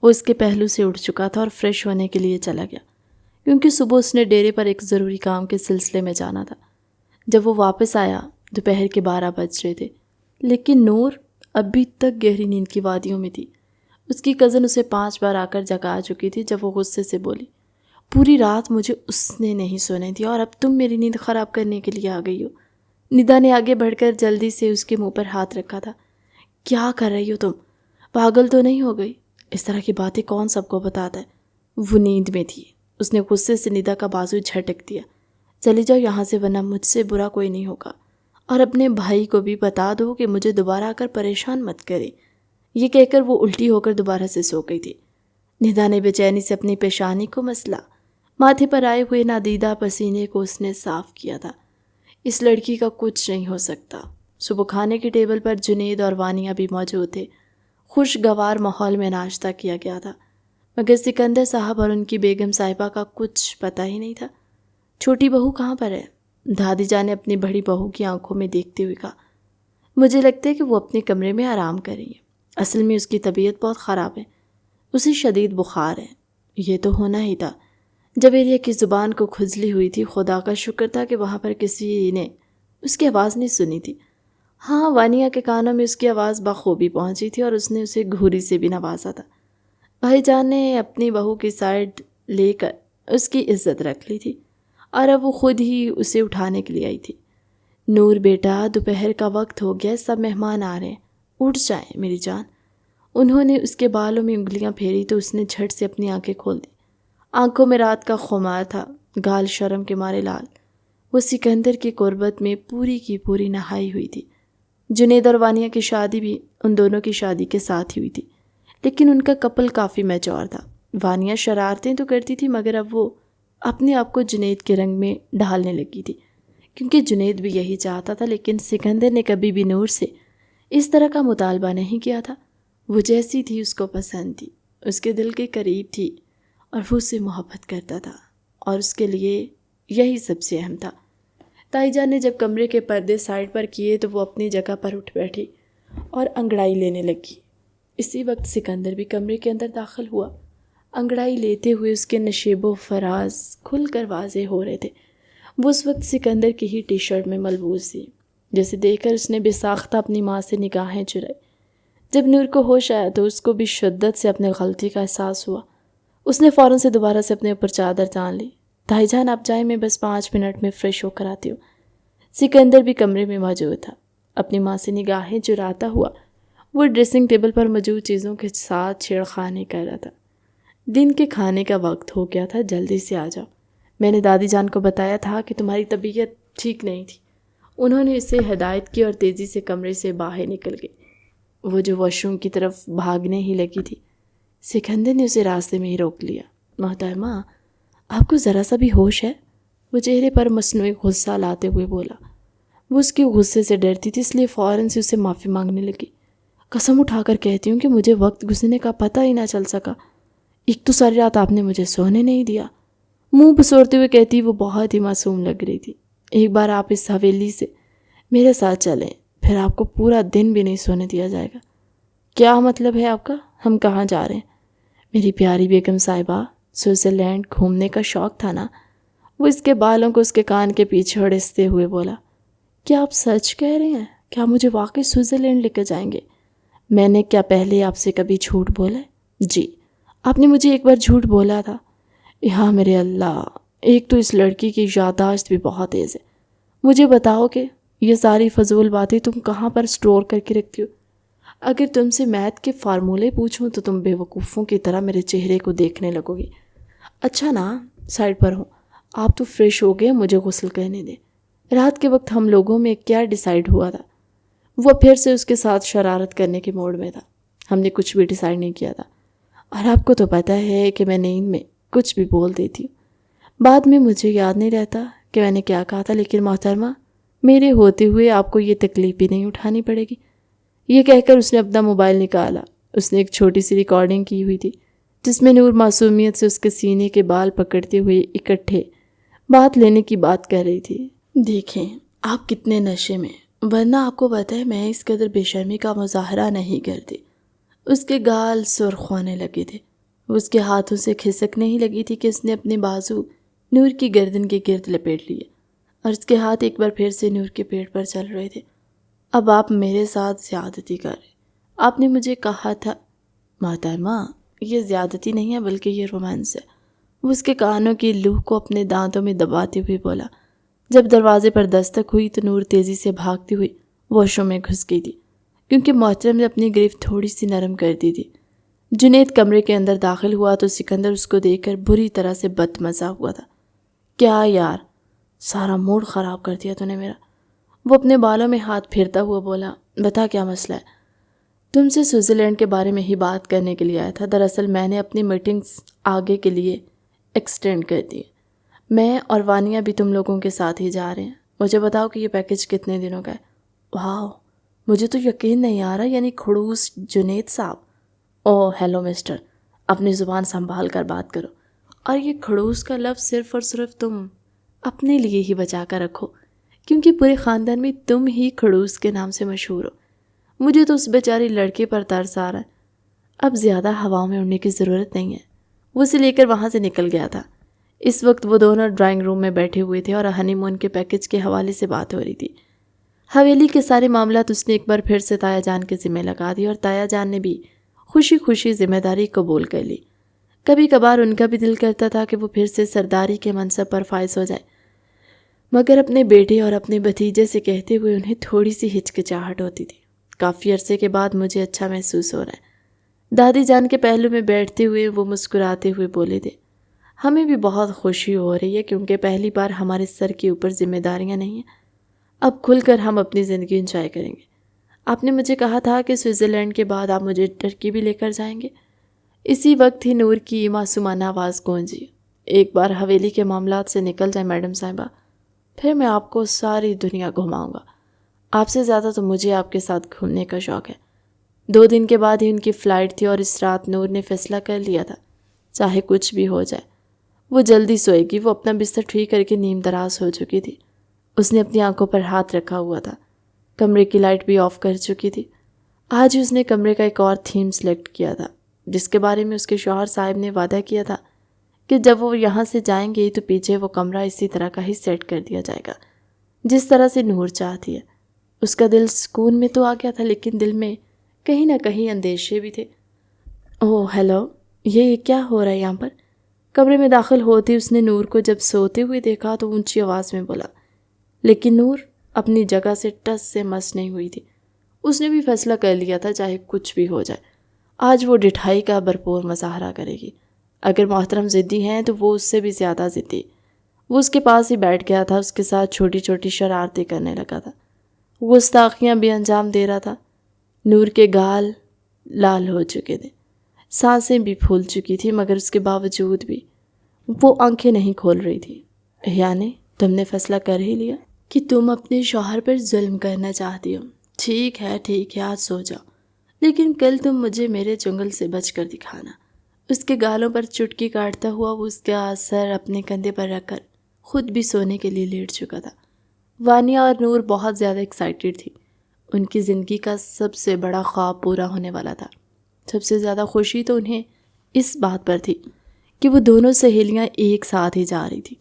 وہ اس کے پہلو سے اٹھ چکا تھا اور فریش ہونے کے لیے چلا گیا، کیونکہ صبح اس نے ڈیرے پر ایک ضروری کام کے سلسلے میں جانا تھا۔ جب وہ واپس آیا دوپہر کے 12 بج رہے تھے، لیکن نور ابھی تک گہری نیند کی وادیوں میں تھی۔ اس کی کزن اسے 5 بار آ کر جگا چکی تھی جب وہ غصے سے بولی، پوری رات مجھے اس نے نہیں سونے دیا اور اب تم میری نیند خراب کرنے کے لیے آ گئی ہو۔ ندا نے آگے بڑھ کر جلدی سے اس کے منہ پر ہاتھ رکھا تھا۔ کیا کر رہی ہو تم؟ پاگل تو نہیں ہو گئی؟ اس طرح کی باتیں کون سب کو بتاتا ہے؟ وہ نیند میں تھی۔ اس نے غصے سے ندا کا بازو جھٹک دیا۔ چلی جاؤ یہاں سے، ورنہ مجھ سے برا کوئی نہیں ہوگا، اور اپنے بھائی کو بھی بتا دو کہ مجھے دوبارہ آ کر پریشان مت کرے۔ یہ کہہ کر وہ الٹی ہو کر دوبارہ سے سو گئی تھی۔ ندا نے بے چینی سے اپنی پیشانی کو مسلا۔ ماتھے پر آئے ہوئے نادیدہ پسینے کو اس نے صاف کیا تھا۔ اس لڑکی کا کچھ نہیں ہو سکتا۔ صبح کھانے کی ٹیبل پر جنید اور وانیہ بھی موجود تھے۔ خوشگوار ماحول میں ناشتہ کیا گیا تھا، مگر سکندر صاحب اور ان کی بیگم صاحبہ کا کچھ پتہ ہی نہیں تھا۔ چھوٹی بہو کہاں پر ہے؟ دادی جان نے اپنی بڑی بہو کی آنکھوں میں دیکھتے ہوئے کہا۔ مجھے لگتا ہے کہ وہ اپنے کمرے میں آرام کر رہی ہے۔ اصل میں اس کی طبیعت بہت خراب ہے، اسے شدید بخار ہے۔ یہ تو ہونا ہی تھا۔ جب ایریا کی زبان کو کھجلی ہوئی تھی، خدا کا شکر تھا کہ وہاں پر کسی نے اس کی آواز نہیں سنی تھی۔ ہاں، وانیہ کے کانوں میں اس کی آواز بخوبی پہنچی تھی اور اس نے اسے گھوری سے بھی نوازا تھا۔ بھائی جان نے اپنی بہو کی سائڈ لے کر اس کی عزت رکھ لی تھی، اور اب وہ خود ہی اسے اٹھانے کے لیے آئی تھی۔ نور بیٹا، دوپہر کا وقت ہو گیا، سب مہمان آ رہے ہیں، اٹھ جائیں میری جان۔ انہوں نے اس کے بالوں میں انگلیاں پھیری تو اس نے جھٹ سے اپنی آنکھیں کھول دی۔ آنکھوں میں رات کا خمار تھا، گال شرم کے مارے لال۔ وہ سکندر کی قربت میں پوری کی پوری نہائی ہوئی تھی۔ جنید اور وانیہ کی شادی بھی ان دونوں کی شادی کے ساتھ ہی ہوئی تھی، لیکن ان کا کپل کافی میچور تھا۔ وانیہ شرارتیں تو کرتی تھی، مگر اب وہ اپنے آپ کو جنید کے رنگ میں ڈھالنے لگی تھی، کیونکہ جنید بھی یہی چاہتا تھا۔ لیکن سکندر نے کبھی بھی نور سے اس طرح کا مطالبہ نہیں کیا تھا۔ وہ جیسی تھی اس کو پسند تھی، اس کے دل کے قریب تھی، اور وہ اس سے محبت کرتا تھا، اور اس کے لیے یہی سب سے اہم تھا۔ تائی جان نے جب کمرے کے پردے سائڈ پر کیے تو وہ اپنی جگہ پر اٹھ بیٹھی اور انگڑائی لینے لگی۔ اسی وقت سکندر بھی کمرے کے اندر داخل ہوا۔ انگڑائی لیتے ہوئے اس کے نشیب و فراز کھل کر واضح ہو رہے تھے۔ وہ اس وقت سکندر کی ہی ٹی شرٹ میں ملبوس تھی، جسے دیکھ کر اس نے بے ساختہ اپنی ماں سے نگاہیں چرائی۔ جب نور کو ہوش آیا تو اس کو بھی شدت سے اپنے غلطی کا احساس ہوا۔ اس نے فوراً سے دوبارہ سے اپنے اوپر چادر تان لی۔ بھائی جان آپ جائیں، میں بس 5 منٹ میں فریش ہو کر آتی ہوں۔ سکندر بھی کمرے میں موجود تھا۔ اپنی ماں سے نگاہیں چراتا ہوا وہ ڈریسنگ ٹیبل پر موجود چیزوں کے ساتھ چھیڑخانی کر رہا تھا۔ دن کے کھانے کا وقت ہو گیا تھا، جلدی سے آ جاؤ۔ میں نے دادی جان کو بتایا تھا کہ تمہاری طبیعت ٹھیک نہیں تھی۔ انہوں نے اسے ہدایت کی اور تیزی سے کمرے سے باہر نکل گئی۔ وہ جو واش روم کی طرف بھاگنے ہی لگی تھی، سکندر نے اسے راستے میں ہی روک لیا۔ محترمہ، آپ کو ذرا سا بھی ہوش ہے؟ وہ چہرے پر مصنوعی غصہ لاتے ہوئے بولا۔ وہ اس کے غصے سے ڈرتی تھی، اس لیے فوراً سے اسے معافی مانگنے لگی۔ قسم اٹھا کر کہتی ہوں کہ مجھے وقت گزرنے کا پتہ ہی نہ چل سکا۔ ایک تو ساری رات آپ نے مجھے سونے نہیں دیا۔ منہ بسورتے ہوئے کہتی وہ بہت ہی معصوم لگ رہی تھی۔ ایک بار آپ اس حویلی سے میرے ساتھ چلیں، پھر آپ کو پورا دن بھی نہیں سونے دیا جائے گا۔ کیا مطلب ہے آپ کا؟ ہم کہاں جا رہے ہیں؟ میری پیاری بیگم صاحبہ، سوئٹزرلینڈ گھومنے کا شوق تھا نا؟ وہ اس کے بالوں کو اس کے کان کے پیچھے اڑستے ہوئے بولا۔ کیا آپ سچ کہہ رہے ہیں؟ کیا مجھے واقعی سوئٹزرلینڈ لے کر جائیں گے؟ میں نے کیا پہلے آپ سے کبھی جھوٹ بولا ہے؟ جی، آپ نے مجھے ایک بار جھوٹ بولا تھا۔ ہاں میرے اللہ، ایک تو اس لڑکی کی یادداشت بھی بہت تیز ہے۔ مجھے بتاؤ کہ یہ ساری فضول باتیں تم کہاں پر سٹور کر کے رکھتی ہو؟ اگر تم سے میتھ کے فارمولے پوچھوں تو تم بیوقوفوں کی طرح میرے چہرے کو دیکھنے لگو گی۔ اچھا نا، سائڈ پر ہوں، آپ تو فریش ہو گئے، مجھے غسل کرنے دیں۔ رات کے وقت ہم لوگوں میں کیا ڈیسائیڈ ہوا تھا؟ وہ پھر سے اس کے ساتھ شرارت کرنے کے موڈ میں تھا۔ ہم نے کچھ بھی ڈیسائیڈ نہیں کیا تھا، اور آپ کو تو پتہ ہے کہ میں نیند میں کچھ بھی بول دیتی ہوں۔ بعد میں مجھے یاد نہیں رہتا کہ میں نے کیا کہا تھا، لیکن محترمہ، میرے ہوتے ہوئے آپ کو یہ تکلیف بھی نہیں اٹھانی پڑے گی۔ یہ کہہ کر اس نے اپنا موبائل نکالا۔ اس نے ایک چھوٹی سی ریکارڈنگ کی ہوئی تھی جس میں نور معصومیت سے اس کے سینے کے بال پکڑتے ہوئے اکٹھے بات لینے کی بات کر رہی تھی۔ دیکھیں آپ کتنے نشے میں، ورنہ آپ کو پتہ ہے میں اس قدر بے شرمی کا مظاہرہ نہیں کرتی۔ اس کے گال سرخ ہونے لگے تھے، وہ اس کے ہاتھوں سے کھسکنے ہی لگی تھی کہ اس نے اپنے بازو نور کی گردن کے گرد لپیٹ لیے، اور اس کے ہاتھ ایک بار پھر سے نور کے پیٹ پر چل رہے تھے۔ اب آپ میرے ساتھ زیادتی کر رہے، آپ نے مجھے کہا تھا۔ محترمہ، یہ زیادتی نہیں ہے بلکہ یہ رومانس ہے، وہ اس کے کانوں کی لوح کو اپنے دانتوں میں دباتے ہوئے بولا۔ جب دروازے پر دستک ہوئی تو نور تیزی سے بھاگتی ہوئی واش روم میں گھس گئی تھی، کیونکہ محترم نے اپنی گرفت تھوڑی سی نرم کر دی تھی۔ جنید کمرے کے اندر داخل ہوا تو سکندر اس کو دیکھ کر بری طرح سے بدمزہ ہوا تھا۔ کیا یار، سارا موڈ خراب کر دیا تو نے میرا۔ وہ اپنے بالوں میں ہاتھ پھیرتا ہوا بولا، بتا کیا مسئلہ ہے؟ تم سے سوئٹزرلینڈ کے بارے میں ہی بات کرنے کے لیے آیا تھا۔ دراصل میں نے اپنی میٹنگز آگے کے لیے ایکسٹینڈ کر دی۔ میں اور وانیہ بھی تم لوگوں کے ساتھ ہی جا رہے ہیں۔ مجھے بتاؤ کہ یہ پیکیج کتنے دنوں کا ہے؟ واو، مجھے تو یقین نہیں آ رہا، یعنی خڑوس جنید صاحب۔ او ہیلو مسٹر، اپنی زبان سنبھال کر بات کرو، اور یہ خڑوس کا لفظ صرف اور صرف تم اپنے لیے ہی بچا کر رکھو، کیونکہ پورے خاندان میں تم ہی خڑوس کے نام سے مشہور ہو۔ مجھے تو اس بیچاری لڑکے پر ترس آ رہا ہے۔ اب زیادہ ہواؤں میں اڑنے کی ضرورت نہیں ہے۔ وہ اسے لے کر وہاں سے نکل گیا تھا۔ اس وقت وہ دونوں ڈرائنگ روم میں بیٹھے ہوئے تھے اور ہنی مون کے پیکیج کے حوالے سے بات ہو رہی تھی۔ حویلی کے سارے معاملات اس نے ایک بار پھر سے تایا جان کے ذمہ لگا دی، اور تایا جان نے بھی خوشی خوشی ذمہ داری قبول کر لی۔ کبھی کبھار ان کا بھی دل کرتا تھا کہ وہ پھر سے سرداری کے منصب پر فائز ہو جائے، مگر اپنے بیٹے اور اپنے بھتیجے سے کہتے ہوئے انہیں تھوڑی سی ہچکچاہٹ ہوتی تھی۔ کافی عرصے کے بعد مجھے اچھا محسوس ہو رہا ہے۔ دادی جان کے پہلو میں بیٹھتے ہوئے وہ مسکراتے ہوئے بولے تھے، ہمیں بھی بہت خوشی ہو رہی ہے، کیونکہ پہلی بار ہمارے سر کے اوپر ذمہ داریاں نہیں ہیں۔ اب کھل کر ہم اپنی زندگی انجوائے کریں گے۔ آپ نے مجھے کہا تھا کہ سوئٹزرلینڈ کے بعد آپ مجھے ٹرکی بھی لے کر جائیں گے۔ اسی وقت ہی نور کی معصومانہ آواز گونجی، ایک بار حویلی کے معاملات سے نکل جائیں میڈم صاحبہ، پھر میں آپ کو ساری دنیا گھماؤں گا۔ آپ سے زیادہ تو مجھے آپ کے ساتھ گھومنے کا شوق ہے۔ 2 دن کے بعد ہی ان کی فلائٹ تھی، اور اس رات نور نے فیصلہ کر لیا تھا، چاہے کچھ بھی ہو جائے وہ جلدی سوئے گی۔ وہ اپنا بستر ٹھیک کر کے نیم دراز ہو چکی تھی۔ اس نے اپنی آنکھوں پر ہاتھ رکھا ہوا تھا، کمرے کی لائٹ بھی آف کر چکی تھی۔ آج اس نے کمرے کا ایک اور تھیم سلیکٹ کیا تھا، جس کے بارے میں اس کے شوہر صاحب نے وعدہ کیا تھا کہ جب وہ یہاں سے جائیں گے تو پیچھے وہ کمرہ اسی طرح کا ہی سیٹ کر دیا جائے گا جس طرح سے نور چاہتی ہے۔ اس کا دل سکون میں تو آ گیا تھا، لیکن دل میں کہیں نہ کہیں اندیشے بھی تھے۔ اوہ ہیلو، یہ کیا ہو رہا ہے یہاں پر؟ کمرے میں داخل ہوتے اس نے نور کو جب سوتے ہوئے دیکھا تو اونچی آواز میں بولا، لیکن نور اپنی جگہ سے ٹس سے مس نہیں ہوئی تھی۔ اس نے بھی فیصلہ کر لیا تھا، چاہے کچھ بھی ہو جائے آج وہ ڈٹھائی کا بھرپور مظاہرہ کرے گی۔ اگر محترم ضدی ہیں تو وہ اس سے بھی زیادہ ضدی۔ وہ اس کے پاس ہی بیٹھ گیا تھا، اس کے ساتھ چھوٹی چھوٹی شرارتیں کرنے لگا تھا، گستاخیاں بھی انجام دے رہا تھا۔ نور کے گال لال ہو چکے تھے، سانسیں بھی پھول چکی تھی، مگر اس کے باوجود بھی وہ آنکھیں نہیں کھول رہی تھی۔ یعنی تم نے فیصلہ کر ہی لیا کہ تم اپنے شوہر پر ظلم کرنا چاہتی ہو؟ ٹھیک ہے، آج سو جاؤ، لیکن کل تم مجھے میرے چنگل سے بچ کر دکھانا۔ اس کے گالوں پر چٹکی کاٹتا ہوا وہ اس کا سر اپنے کندھے پر رکھ کر خود بھی سونے کے لیے لیٹ چکا تھا۔ وانیہ اور نور بہت زیادہ ایکسائٹیڈ تھی، ان کی زندگی کا سب سے بڑا خواب پورا ہونے والا تھا۔ سب سے زیادہ خوشی تو انہیں اس بات پر تھی کہ وہ دونوں سہیلیاں ایک ساتھ ہی جا رہی تھی۔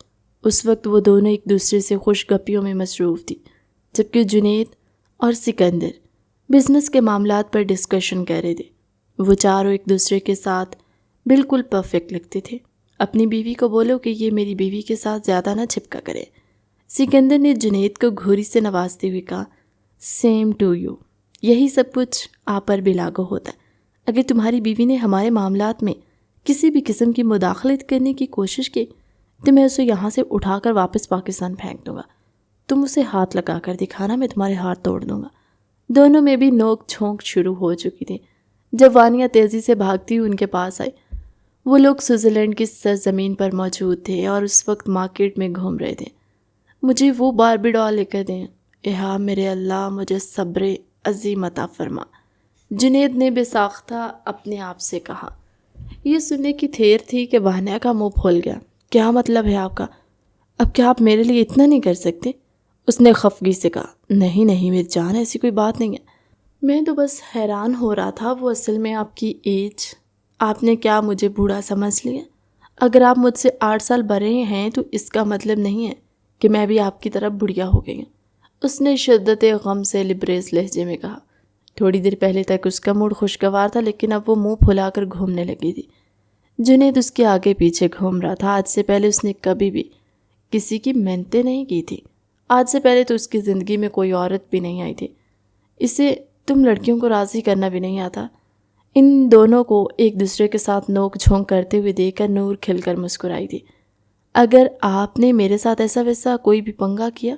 اس وقت وہ دونوں ایک دوسرے سے خوش گپیوں میں مصروف تھی، جبکہ جنید اور سکندر بزنس کے معاملات پر ڈسکشن کر رہے تھے۔ وہ چاروں ایک دوسرے کے ساتھ بالکل پرفیکٹ لگتے تھے۔ اپنی بیوی کو بولو کہ یہ میری بیوی کے ساتھ زیادہ نہ چھپکا کرے، سکندر نے جنید کو گھوری سے نوازتے ہوئے کہا۔ سیم ٹو یو، یہی سب کچھ آپ پر بھی لاگو ہوتا ہے۔ اگر تمہاری بیوی نے ہمارے معاملات میں کسی بھی قسم کی مداخلت کرنے کی کوشش کی تو میں اسے یہاں سے اٹھا کر واپس پاکستان پھینک دوں گا۔ تم اسے ہاتھ لگا کر دکھانا، میں تمہارے ہاتھ توڑ دوں گا۔ دونوں میں بھی نوک جھونک شروع ہو چکی تھی جب وانیہ تیزی سے بھاگتی ہوئی ان کے پاس آئی۔ وہ لوگ سوئٹزرلینڈ کی سرزمین پر موجود تھے اور اس وقت مارکیٹ میں گھوم رہے تھے۔ مجھے وہ باربی ڈال لے کر دیں۔ ہاں میرے اللہ، مجھے صبر عظیم عطا فرما، جنید نے بے ساختہ اپنے آپ سے کہا۔ یہ سننے کی تھیر تھی کہ وانیہ کا منہ پھول گیا۔ کیا مطلب ہے آپ کا؟ اب کیا آپ میرے لیے اتنا نہیں کر سکتے؟ اس نے خفگی سے کہا۔ نہیں میری جان، ایسی کوئی بات نہیں ہے۔ میں تو بس حیران ہو رہا تھا، وہ اصل میں آپ کی ایج، آپ نے کیا مجھے بوڑھا سمجھ لیا؟ اگر آپ مجھ سے 8 سال بڑے ہیں تو اس کا مطلب نہیں ہے کہ میں بھی آپ کی طرف بڑھیا ہو گئی ہوں، اس نے شدت غم سے لبریز لہجے میں کہا۔ تھوڑی دیر پہلے تک اس کا موڈ خوشگوار تھا، لیکن اب وہ منہ پھلا کر گھومنے لگی تھی۔ جنید اس کے آگے پیچھے گھوم رہا تھا۔ آج سے پہلے اس نے کبھی بھی کسی کی منتیں نہیں کی تھی۔ آج سے پہلے تو اس کی زندگی میں کوئی عورت بھی نہیں آئی تھی۔ اسے تم لڑکیوں کو راضی کرنا بھی نہیں آتا۔ ان دونوں کو ایک دوسرے کے ساتھ نوک جھونک کرتے ہوئے دیکھ کر نور کھل کر مسکرائی تھی۔ اگر آپ نے میرے ساتھ ایسا ویسا کوئی بھی پنگا کیا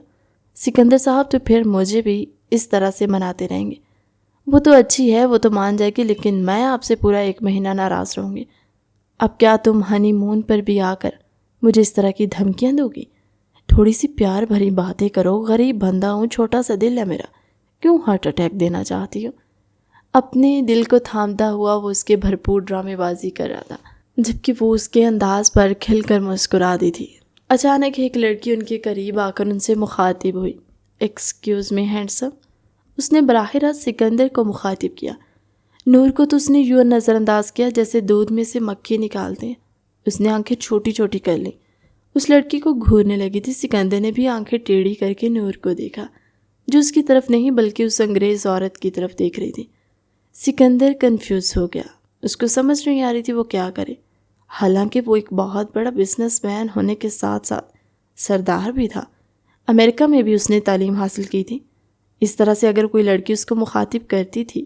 سکندر صاحب تو پھر مجھے بھی اس طرح سے مناتے رہیں گے۔ وہ تو اچھی ہے، وہ تو مان جائے گی، لیکن میں آپ سے پورا 1 مہینہ ناراض رہوں گی۔ اب کیا تم ہنی مون پر بھی آ کر مجھے اس طرح کی دھمکیاں دو گی؟ تھوڑی سی پیار بھری باتیں کرو، غریب بندہ ہوں، چھوٹا سا دل ہے میرا، کیوں ہارٹ اٹیک دینا چاہتی ہو؟ اپنے دل کو تھامتا ہوا وہ اس کے بھرپور ڈرامے بازی کر رہا تھا، جبکہ وہ اس کے انداز پر کھل کر مسکرا دی تھی۔ اچانک ایک لڑکی ان کے قریب آ کر ان سے مخاطب ہوئی۔ ایکسکیوز می ہینڈسم، اس نے براہ راست سکندر کو مخاطب کیا۔ نور کو تو اس نے یوں نظر انداز کیا جیسے دودھ میں سے مکھی نکالتے ہیں۔ اس نے آنکھیں چھوٹی چھوٹی کر لیں، اس لڑکی کو گھورنے لگی تھی۔ سکندر نے بھی آنکھیں ٹیڑھی کر کے نور کو دیکھا، جو اس کی طرف نہیں بلکہ اس انگریز عورت کی طرف دیکھ رہی تھی۔ سکندر کنفیوز ہو گیا، اس کو سمجھ نہیں آ رہی تھی وہ کیا کرے۔ حالانکہ وہ ایک بہت بڑا بزنس مین ہونے کے ساتھ ساتھ سردار بھی تھا، امریکہ میں بھی اس نے تعلیم حاصل کی تھی۔ اس طرح سے اگر کوئی لڑکی اس کو مخاطب کرتی تھی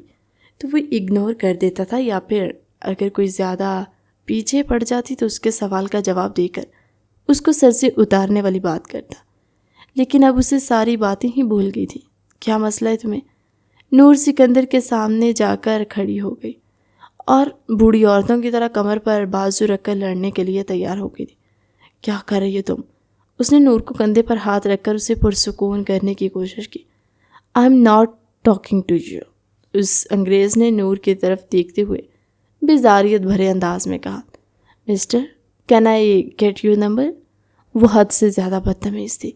تو وہ اگنور کر دیتا تھا، یا پھر اگر کوئی زیادہ پیچھے پڑ جاتی تو اس کے سوال کا جواب دے کر اس کو سر سے اتارنے والی بات کرتا۔ لیکن اب اسے ساری باتیں ہی بھول گئی تھی۔ کیا مسئلہ ہے تمہیں؟ نور سکندر کے سامنے جا کر کھڑی ہو گئی اور بوڑھی عورتوں کی طرح کمر پر بازو رکھ کر لڑنے کے لیے تیار ہو گئی تھی۔ کیا کر رہی ہو تم؟ اس نے نور کو کندھے پر ہاتھ رکھ کر اسے پرسکون کرنے کی کوشش کی۔ I am not talking to you, اس انگریز نے نور کی طرف دیکھتے ہوئے بیزاریت بھرے انداز میں کہا۔ Mister, can I get your number? وہ حد سے زیادہ بدتمیز تھی۔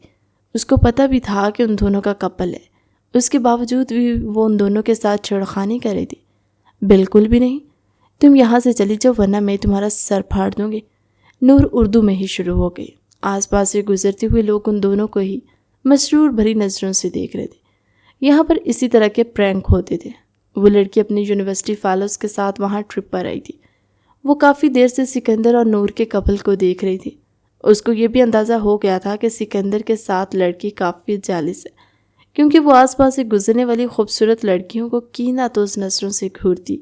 اس کو پتہ بھی تھا کہ ان دونوں کا کپل ہے، اس کے باوجود بھی وہ ان دونوں کے ساتھ چھڑخانی کر رہی تھی۔ بالکل بھی نہیں، تم یہاں سے چلی جاؤ ورنہ میں تمہارا سر پھاڑ دوں گی۔ نور اردو میں ہی شروع ہو گئی۔ آس پاس سے گزرتے ہوئے لوگ ان دونوں کو ہی مسرور بھری نظروں سے دیکھ رہے تھے۔ یہاں پر اسی طرح کے پرینک ہوتے تھے۔ وہ لڑکی اپنی یونیورسٹی فیلوز کے ساتھ وہاں ٹرپ پر آئی تھی۔ وہ کافی دیر سے سکندر اور نور کے کپل کو دیکھ رہی تھی۔ اس کو یہ بھی اندازہ ہو گیا تھا کہ سکندر کے ساتھ لڑکی کافی جالس ہے، کیونکہ وہ آس پاس سے گزرنے والی خوبصورت لڑکیوں کو کینہ توز نظروں سے گھورتی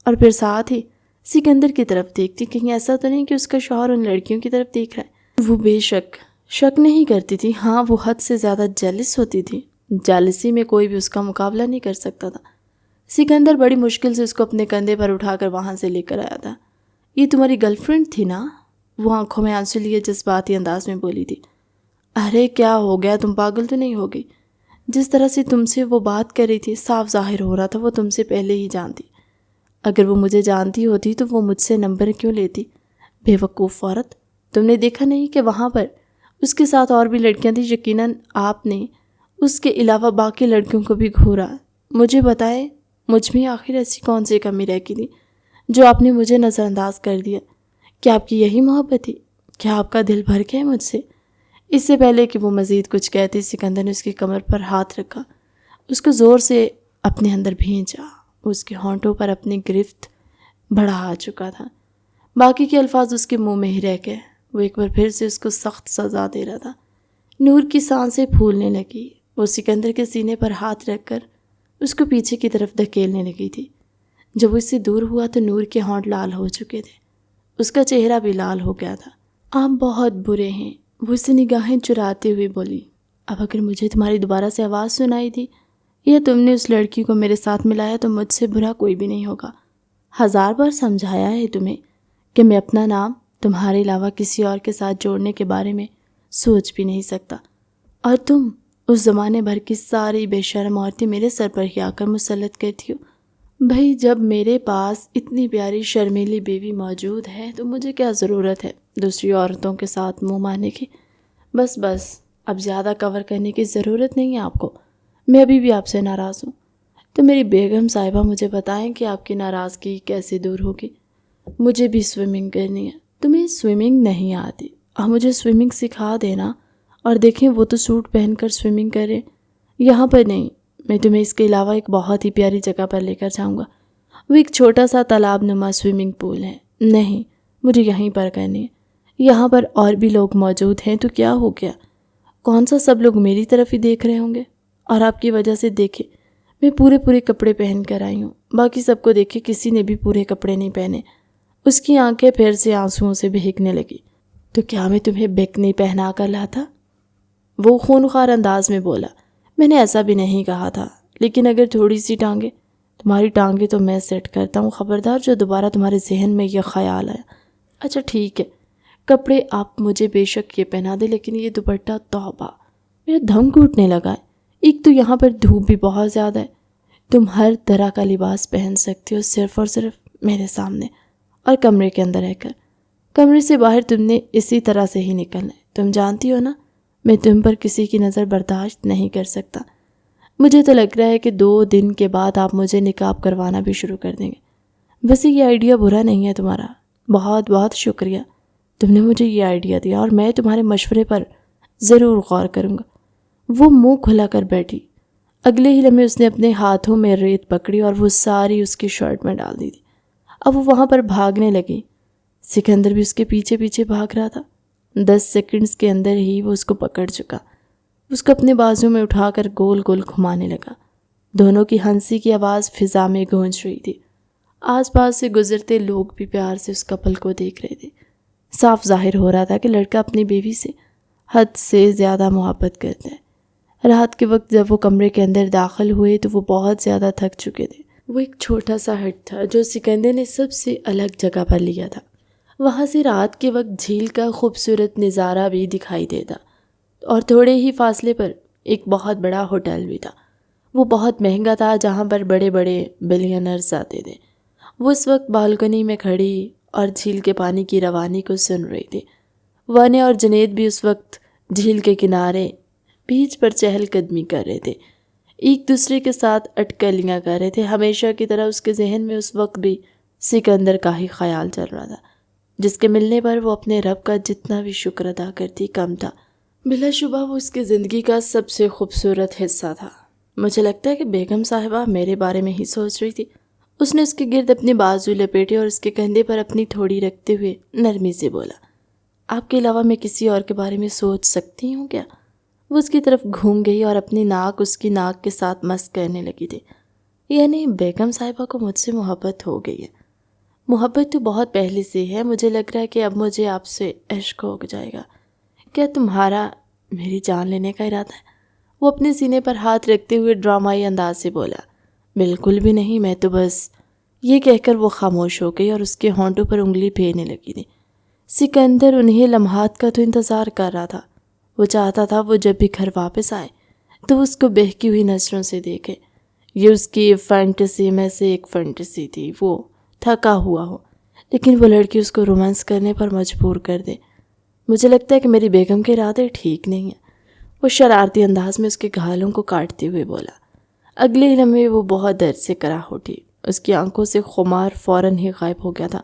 اور پھر ساتھ ہی سکندر کی طرف دیکھتی، کہیں ایسا تو نہیں کہ اس کا شوہر ان لڑکیوں کی طرف دیکھ رہا ہے۔ وہ بے شک نہیں کرتی تھی، ہاں وہ حد سے زیادہ جیلس ہوتی تھی۔ جالسی میں کوئی بھی اس کا مقابلہ نہیں کر سکتا تھا۔ سکندر بڑی مشکل سے اس کو اپنے کندھے پر اٹھا کر وہاں سے لے کر آیا تھا۔ یہ تمہاری گرل فرینڈ تھی نا؟ وہ آنکھوں میں آنسو لیے جذباتی انداز میں بولی تھی۔ ارے کیا ہو گیا، تم پاگل تو نہیں ہو گئی؟ جس طرح سے تم سے وہ بات کر رہی تھی صاف ظاہر ہو رہا تھا وہ تم سے پہلے ہی جانتی۔ اگر وہ مجھے جانتی ہوتی تو وہ مجھ سے نمبر کیوں لیتی؟ بے وقوف عورت، تم نے دیکھا نہیں کہ وہاں پر اس کے ساتھ اور بھی لڑکیاں تھیں؟ یقیناً آپ نے اس کے علاوہ باقی لڑکیوں کو بھی گھورا۔ مجھے بتائے، مجھ میں آخر ایسی کون سی کمی رہ گئی تھی جو آپ نے مجھے نظر انداز کر دیا؟ کیا آپ کی یہی محبت تھی؟ کیا آپ کا دل بھر گیا مجھ سے؟ اس سے پہلے کہ وہ مزید کچھ کہتی، سکندر نے اس کی کمر پر ہاتھ رکھا، اس کو زور سے اپنے اندر بھینچا۔ اس کے ہونٹوں پر اپنی گرفت بڑھا آ چکا تھا، باقی کے الفاظ اس کے منہ میں ہی رہ گئے۔ وہ ایک بار پھر سے اس کو سخت سزا دے رہا تھا۔ نور کی سانسیں پھولنے لگی۔ وہ سکندر کے سینے پر ہاتھ رکھ کر اس کو پیچھے کی طرف دھکیلنے لگی تھی۔ جب وہ اس سے دور ہوا تو نور کے ہونٹ لال ہو چکے تھے، اس کا چہرہ بھی لال ہو گیا تھا۔ آپ بہت برے ہیں، وہ اسے نگاہیں چراتے ہوئے بولی۔ اب اگر مجھے تمہاری دوبارہ سے آواز سنائی دی یا تم نے اس لڑکی کو میرے ساتھ ملایا تو مجھ سے برا کوئی بھی نہیں ہوگا۔ 1000 بار سمجھایا ہے تمہیں کہ میں اپنا نام تمہارے علاوہ کسی اور کے ساتھ جوڑنے کے بارے میں سوچ بھی نہیں سکتا، اور تم اس زمانے بھر کی ساری بے شرم عورتیں میرے سر پر ہی آ کر مسلط کرتی ہو۔ بھائی جب میرے پاس اتنی پیاری شرمیلی بیوی موجود ہے تو مجھے کیا ضرورت ہے دوسری عورتوں کے ساتھ منہ مارنے کی؟ بس اب زیادہ کور کرنے کی ضرورت نہیں ہے آپ کو، میں ابھی بھی آپ سے ناراض ہوں۔ تو میری بیگم صاحبہ مجھے بتائیں کہ آپ کی ناراضگی کیسے دور ہوگی؟ مجھے بھی سوئمنگ کرنی ہے۔ تمہیں سوئمنگ نہیں آتی، آپ مجھے سوئمنگ سکھا دینا، اور دیکھیں وہ تو سوٹ پہن کر سوئمنگ کریں، یہاں پر نہیں۔ میں تمہیں اس کے علاوہ ایک بہت ہی پیاری جگہ پر لے کر جاؤں گا، وہ ایک چھوٹا سا تالاب نما سوئمنگ پول ہے۔ نہیں، مجھے یہیں پر کرنی ہے، یہاں پر اور بھی لوگ موجود ہیں تو کیا ہو گیا؟ کون سا سب لوگ میری طرف ہی دیکھ رہے ہوں گے؟ اور آپ کی وجہ سے دیکھے میں پورے کپڑے پہن کر آئی ہوں، باقی سب کو دیکھے کسی نے بھی پورے کپڑے نہیں پہنے۔ اس کی آنکھیں پھر سے آنسوؤں سے بہکنے لگی۔ تو کیا میں تمہیں بکنی پہنا کر لاتا؟ وہ خونخوار انداز میں بولا۔ میں نے ایسا بھی نہیں کہا تھا، لیکن اگر تھوڑی سی ٹانگیں، تمہاری ٹانگیں تو میں سیٹ کرتا ہوں، خبردار جو دوبارہ تمہارے ذہن میں یہ خیال آیا۔ اچھا ٹھیک ہے، کپڑے آپ مجھے بے شک یہ پہنا دے، لیکن یہ دوپٹہ توبہ، میرا دم گھٹنے لگا ہے۔ ایک تو یہاں پر دھوپ بھی بہت زیادہ ہے، تم ہر طرح کا لباس پہن سکتی ہو صرف اور صرف میرے سامنے اور کمرے کے اندر رہ کر۔ کمرے سے باہر تم نے اسی طرح سے ہی نکلنا ہے، تم جانتی ہو نا میں تم پر کسی کی نظر برداشت نہیں کر سکتا۔ مجھے تو لگ رہا ہے کہ 2 دن کے بعد آپ مجھے نقاب کروانا بھی شروع کر دیں گے۔ ویسے یہ آئیڈیا برا نہیں ہے تمہارا، بہت بہت شکریہ، تم نے مجھے یہ آئیڈیا دیا اور میں تمہارے مشورے پر ضرور غور کروں گا۔ وہ منہ کھلا کر بیٹھی۔ اگلے ہی لمحے اس نے اپنے ہاتھوں میں ریت پکڑی اور وہ ساری اس کی شرٹ میں ڈال دی تھی۔ اب وہ وہاں پر بھاگنے لگی، سکندر بھی اس کے پیچھے پیچھے بھاگ رہا تھا۔ 10 سیکنڈز کے اندر ہی وہ اس کو پکڑ چکا، اس کو اپنے بازو میں اٹھا کر گول گول گھمانے لگا۔ دونوں کی ہنسی کی آواز فضا میں گونج رہی تھی۔ آس پاس سے گزرتے لوگ بھی پیار سے اس کپل کو دیکھ رہے تھے۔ صاف ظاہر ہو رہا تھا کہ لڑکا اپنی بیوی سے حد سے زیادہ محبت کرتا ہے۔ رات کے وقت جب وہ کمرے کے اندر داخل ہوئے تو وہ بہت زیادہ تھک چکے تھے۔ وہ ایک چھوٹا سا ہٹ تھا جو سکندر نے سب سے الگ جگہ پر لیا تھا۔ وہاں سے رات کے وقت جھیل کا خوبصورت نظارہ بھی دکھائی دیتا، اور تھوڑے ہی فاصلے پر ایک بہت بڑا ہوٹل بھی تھا۔ وہ بہت مہنگا تھا، جہاں پر بڑے بڑے بلینئرز آتے تھے۔ وہ اس وقت بالکنی میں کھڑی اور جھیل کے پانی کی روانی کو سن رہی تھی۔ وانے اور جنید بھی اس وقت جھیل کے کنارے بیچ پر چہل قدمی کر رہے تھے، ایک دوسرے کے ساتھ اٹکلیاں کر رہے تھے۔ ہمیشہ کی طرح اس کے ذہن میں اس وقت بھی سکندر کا ہی خیال چل رہا تھا، جس کے ملنے پر وہ اپنے رب کا جتنا بھی شکر ادا کرتی کم تھا۔ بلا شبہ وہ اس کی زندگی کا سب سے خوبصورت حصہ تھا۔ مجھے لگتا ہے کہ بیگم صاحبہ میرے بارے میں ہی سوچ رہی تھی۔ اس نے اس کے گرد اپنے بازو لپیٹے اور اس کے کندھے پر اپنی تھوڑی رکھتے ہوئے نرمی سے بولا، آپ کے علاوہ میں کسی اور کے بارے میں سوچ سکتی ہوں کیا؟ وہ اس کی طرف گھوم گئی اور اپنی ناک اس کی ناک کے ساتھ مس کرنے لگی تھی۔ یعنی بیگم صاحبہ کو مجھ سے محبت ہو گئی ہے؟ محبت تو بہت پہلے سے ہے، مجھے لگ رہا ہے کہ اب مجھے آپ سے عشق ہو جائے گا۔ کیا تمہارا میری جان لینے کا ارادہ ہے؟ وہ اپنے سینے پر ہاتھ رکھتے ہوئے ڈرامائی انداز سے بولا۔ بالکل بھی نہیں، میں تو بس… یہ کہہ کر وہ خاموش ہو گئی اور اس کے ہونٹوں پر انگلی پھیرنے لگی تھی۔ سکندر انہیں لمحات کا تو انتظار کر رہا تھا۔ وہ چاہتا تھا وہ جب بھی گھر واپس آئے تو اس کو بہکی ہوئی نظروں سے دیکھے۔ یہ اس کی فینٹیسی میں سے ایک فینٹیسی تھی، وہ تھکا ہوا ہو لیکن وہ لڑکی اس کو رومانس کرنے پر مجبور کر دے۔ مجھے لگتا ہے کہ میری بیگم کے ارادے ٹھیک نہیں ہیں، وہ شرارتی انداز میں اس کے گھالوں کو کاٹتے ہوئے بولا۔ اگلے ہی لمحے وہ بہت درد سے کراہ اٹھی، اس کی آنکھوں سے خمار فوراً ہی غائب ہو گیا تھا۔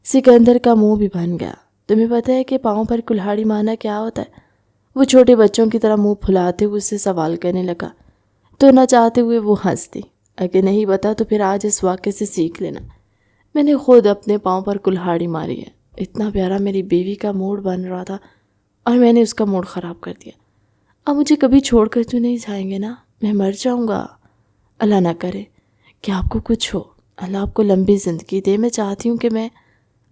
سکندر کا منہ بھی بن گیا۔ تمہیں پتہ ہے کہ پاؤں پر کلہاڑی مارنا کیا ہوتا ہے؟ وہ چھوٹے بچوں کی طرح منہ پھلاتے ہوئے اس سے سوال کرنے لگا، تو نہ چاہتے ہوئے وہ ہنس دی۔ اگر نہیں بتا تو پھر آج اس واقعے سے سیکھ لینا، میں نے خود اپنے پاؤں پر کلہاڑی ماری ہے۔ اتنا پیارا میری بیوی کا موڈ بن رہا تھا اور میں نے اس کا موڈ خراب کر دیا۔ اب مجھے کبھی چھوڑ کر تو نہیں جائیں گے نا؟ میں مر جاؤں گا اللہ نہ کرے کہ آپ کو کچھ ہو، اللہ آپ کو لمبی زندگی دے۔ میں چاہتی ہوں کہ میں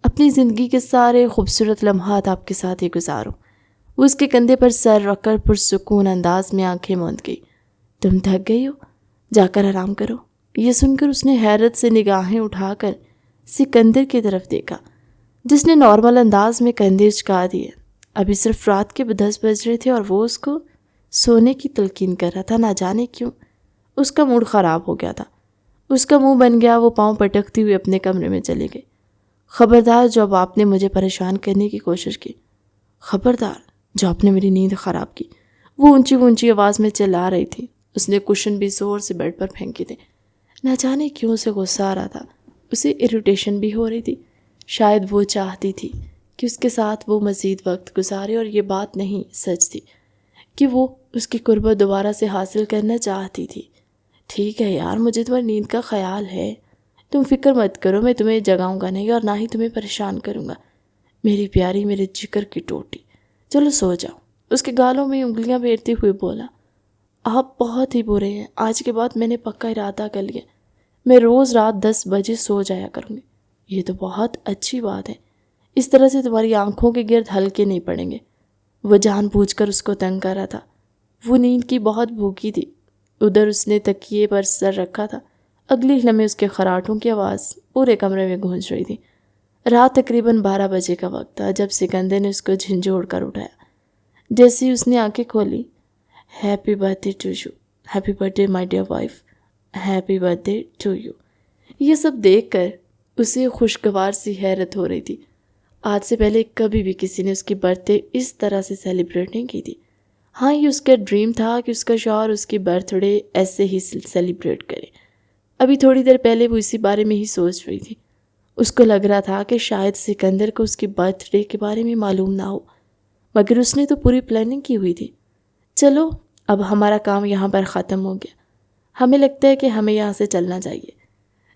اپنی زندگی کے سارے خوبصورت لمحات آپ کے ساتھ ہی گزاروں۔ وہ اس کے کندھے پر سر رکھ کر پرسکون انداز میں آنکھیں موند گئی۔ تم تھک گئی ہو، جا کر آرام کرو۔ یہ سن کر اس نے حیرت سے نگاہیں اٹھا کر سکندر کی طرف دیکھا، جس نے نارمل انداز میں کندھے اچکا دیے۔ ابھی صرف رات کے 10 بج رہے تھے اور وہ اس کو سونے کی تلقین کر رہا تھا۔ نہ جانے کیوں اس کا موڈ خراب ہو گیا تھا۔ اس کا منہ بن گیا، وہ پاؤں پٹکتی ہوئی اپنے کمرے میں چلی گئی۔ خبردار جب آپ نے مجھے پریشان کرنے کی کوشش کی، خبردار جو آپ نے میری نیند خراب کی، وہ اونچی اونچی آواز میں چلا رہی تھی۔ اس نے کشن بھی زور سے بیڈ پر پھینکی تھے۔ نہ جانے کیوں اسے غصہ آ رہا تھا، اسے اریٹیشن بھی ہو رہی تھی۔ شاید وہ چاہتی تھی کہ اس کے ساتھ وہ مزید وقت گزارے، اور یہ بات نہیں سچ تھی کہ وہ اس کی قربت دوبارہ سے حاصل کرنا چاہتی تھی۔ ٹھیک ہے یار، مجھے تمہاری نیند کا خیال ہے، تم فکر مت کرو، میں تمہیں جگاؤں گا نہیں اور نہ ہی تمہیں پریشان کروں گا، میری پیاری، میرے جگر کی ٹوٹی۔ چلو سو جاؤ۔ اس کے گالوں میں انگلیاں پھیرتے ہوئے بولا، آپ بہت ہی برے ہیں۔ آج کے بعد میں نے پکا ارادہ کر لیا، میں روز رات 10 بجے سو جایا کروں گی۔ یہ تو بہت اچھی بات ہے، اس طرح سے تمہاری آنکھوں کے گرد ہلکے نہیں پڑیں گے۔ وہ جان بوجھ کر اس کو تنگ کر رہا تھا۔ وہ نیند کی بہت بھوکی تھی۔ ادھر اس نے تکیے پر سر رکھا تھا۔ اگلی لمحے اس کے خراٹوں کی آواز پورے کمرے میں گونج رہی تھی۔ رات تقریباً 12 بجے کا وقت تھا جب سکندر نے اس کو جھنجھوڑ کر اٹھایا۔ جیسے ہی اس نے آنکھیں کھولی، happy birthday to you, happy birthday my dear wife, happy birthday to you. یہ سب دیکھ کر اسے خوشگوار سی حیرت ہو رہی تھی۔ آج سے پہلے کبھی بھی کسی نے اس کی برتھ ڈے اس طرح سے سیلیبریٹ نہیں کی تھی۔ ہاں، یہ اس کا ڈریم تھا کہ اس کا شوہر اس کی برتھ ڈے ایسے ہی سیلیبریٹ کرے۔ ابھی تھوڑی دیر پہلے وہ اسی بارے میں ہی سوچ رہی تھی۔ اس کو لگ رہا تھا کہ شاید سکندر کو اس کی برتھ ڈے کے بارے میں معلوم نہ ہو، مگر اس نے تو پوری پلاننگ کی ہوئی تھی۔ چلو اب ہمارا کام یہاں پر ختم ہو گیا، ہمیں لگتا ہے کہ ہمیں یہاں سے چلنا چاہیے،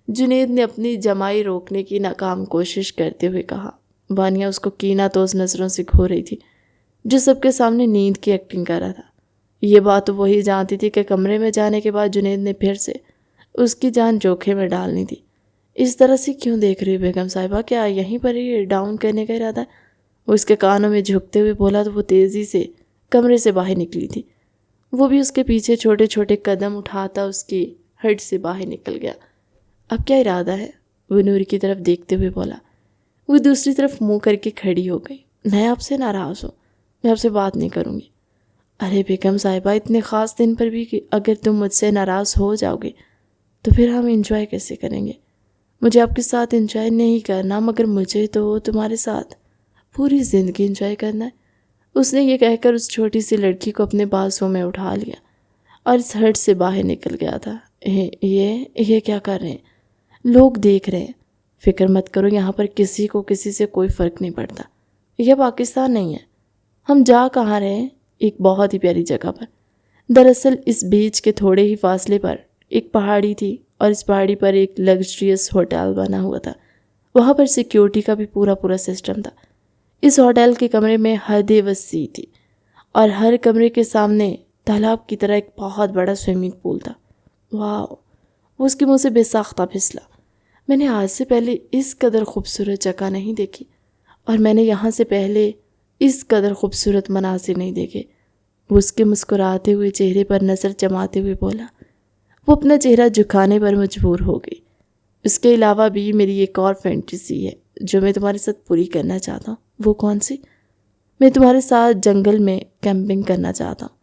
جنید نے اپنی جمائی روکنے کی ناکام کوشش کرتے ہوئے کہا۔ وانیہ اس کو کینہ توز نظروں سے گھور رہی تھی، جو سب کے سامنے نیند کی ایکٹنگ کر رہا تھا۔ یہ بات تو وہی جانتی تھی کہ کمرے میں جانے کے بعد جنید نے پھر سے اس کی جان جوکھم میں ڈالنی تھی۔ اس طرح سے کیوں دیکھ رہی بیگم صاحبہ، کیا یہیں پر ہی ڈاؤن کرنے کا ارادہ ہے؟ وہ اس کے کانوں میں جھکتے ہوئے بولا تو وہ تیزی سے کمرے سے باہر نکلی تھی۔ وہ بھی اس کے پیچھے چھوٹے چھوٹے قدم اٹھاتا اس کی ہٹ سے باہر نکل گیا۔ اب کیا ارادہ ہے؟ وہ نور کی طرف دیکھتے ہوئے بولا۔ وہ دوسری طرف منہ کر کے کھڑی ہو گئی۔ میں آپ سے ناراض ہوں، میں آپ سے بات نہیں کروں گی۔ ارے بیگم صاحبہ، اتنے خاص دن پر بھی کہ اگر تم مجھ سے ناراض ہو جاؤ گے تو پھر ہم انجوائے کیسے کریں گے؟ مجھے آپ کے ساتھ انجوائے نہیں کرنا، مگر مجھے تو تمہارے ساتھ پوری زندگی انجوائے کرنا ہے۔ اس نے یہ کہہ کر اس چھوٹی سی لڑکی کو اپنے بازوں میں اٹھا لیا اور اس ہٹ سے باہر نکل گیا تھا۔ یہ کیا کر رہے ہیں؟ لوگ دیکھ رہے ہیں۔ فکر مت کرو، یہاں پر کسی کو کسی سے کوئی فرق نہیں پڑتا۔ یہ پاکستان نہیں ہے۔ ہم جا کہاں رہے ہیں؟ ایک بہت ہی پیاری جگہ پر۔ دراصل اس بیچ کے تھوڑے ہی فاصلے پر ایک پہاڑی تھی، اور اس پہاڑی پر ایک لگژریس ہوٹل بنا ہوا تھا۔ وہاں پر سیکیورٹی کا بھی پورا سسٹم تھا۔ اس ہوٹل کے کمرے میں حد وسیع تھی، اور ہر کمرے کے سامنے تالاب کی طرح ایک بہت بڑا سوئمنگ پول تھا۔ واو! وہ اس کے منہ سے بے ساختہ پھسلا۔ میں نے آج سے پہلے اس قدر خوبصورت جگہ نہیں دیکھی، اور میں نے یہاں سے پہلے اس قدر خوبصورت مناظر نہیں دیکھے۔ وہ اس کے مسکراتے ہوئے چہرے پر نظر جماتے ہوئے بولا۔ وہ اپنا چہرہ جھکانے پر مجبور ہو گئی۔ اس کے علاوہ بھی میری ایک اور فینٹیسی ہے جو میں تمہارے ساتھ پوری کرنا چاہتا ہوں۔ وہ کون سی؟ میں تمہارے ساتھ جنگل میں کیمپنگ کرنا چاہتا ہوں۔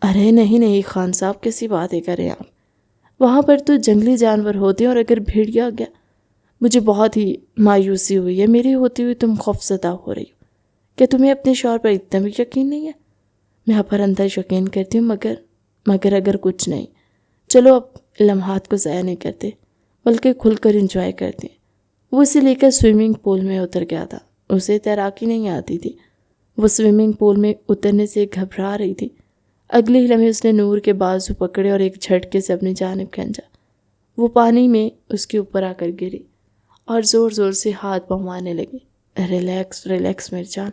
ارے نہیں خان صاحب، کیسی باتیں کریں آپ؟ وہاں پر تو جنگلی جانور ہوتے ہیں، اور اگر بھیڑیا گیا، مجھے بہت ہی مایوسی ہوئی ہے۔ میری ہوتی ہوئی تم خوفزدہ ہو رہی ہو۔ کیا تمہیں اپنے شوہر پر اتنا بھی یقین نہیں ہے؟ میں آپ پر اندر یقین کرتی ہوں، مگر اگر کچھ نہیں۔ چلو اب لمحات کو ضائع نہیں کرتے، بلکہ کھل کر انجوائے کرتے ہیں۔ وہ اسے لے کر سوئمنگ پول میں اتر گیا تھا۔ اسے تیراکی نہیں آتی تھی۔ وہ سوئمنگ پول میں اترنے سے گھبرا رہی تھی۔ اگلے ہی لمحے اس نے نور کے بازو پکڑے اور ایک جھٹکے سے اپنی جانب کھینچا۔ وہ پانی میں اس کے اوپر آ کر گری اور زور زور سے ہاتھ پاؤں مارنے لگی۔ ریلیکس میری جان،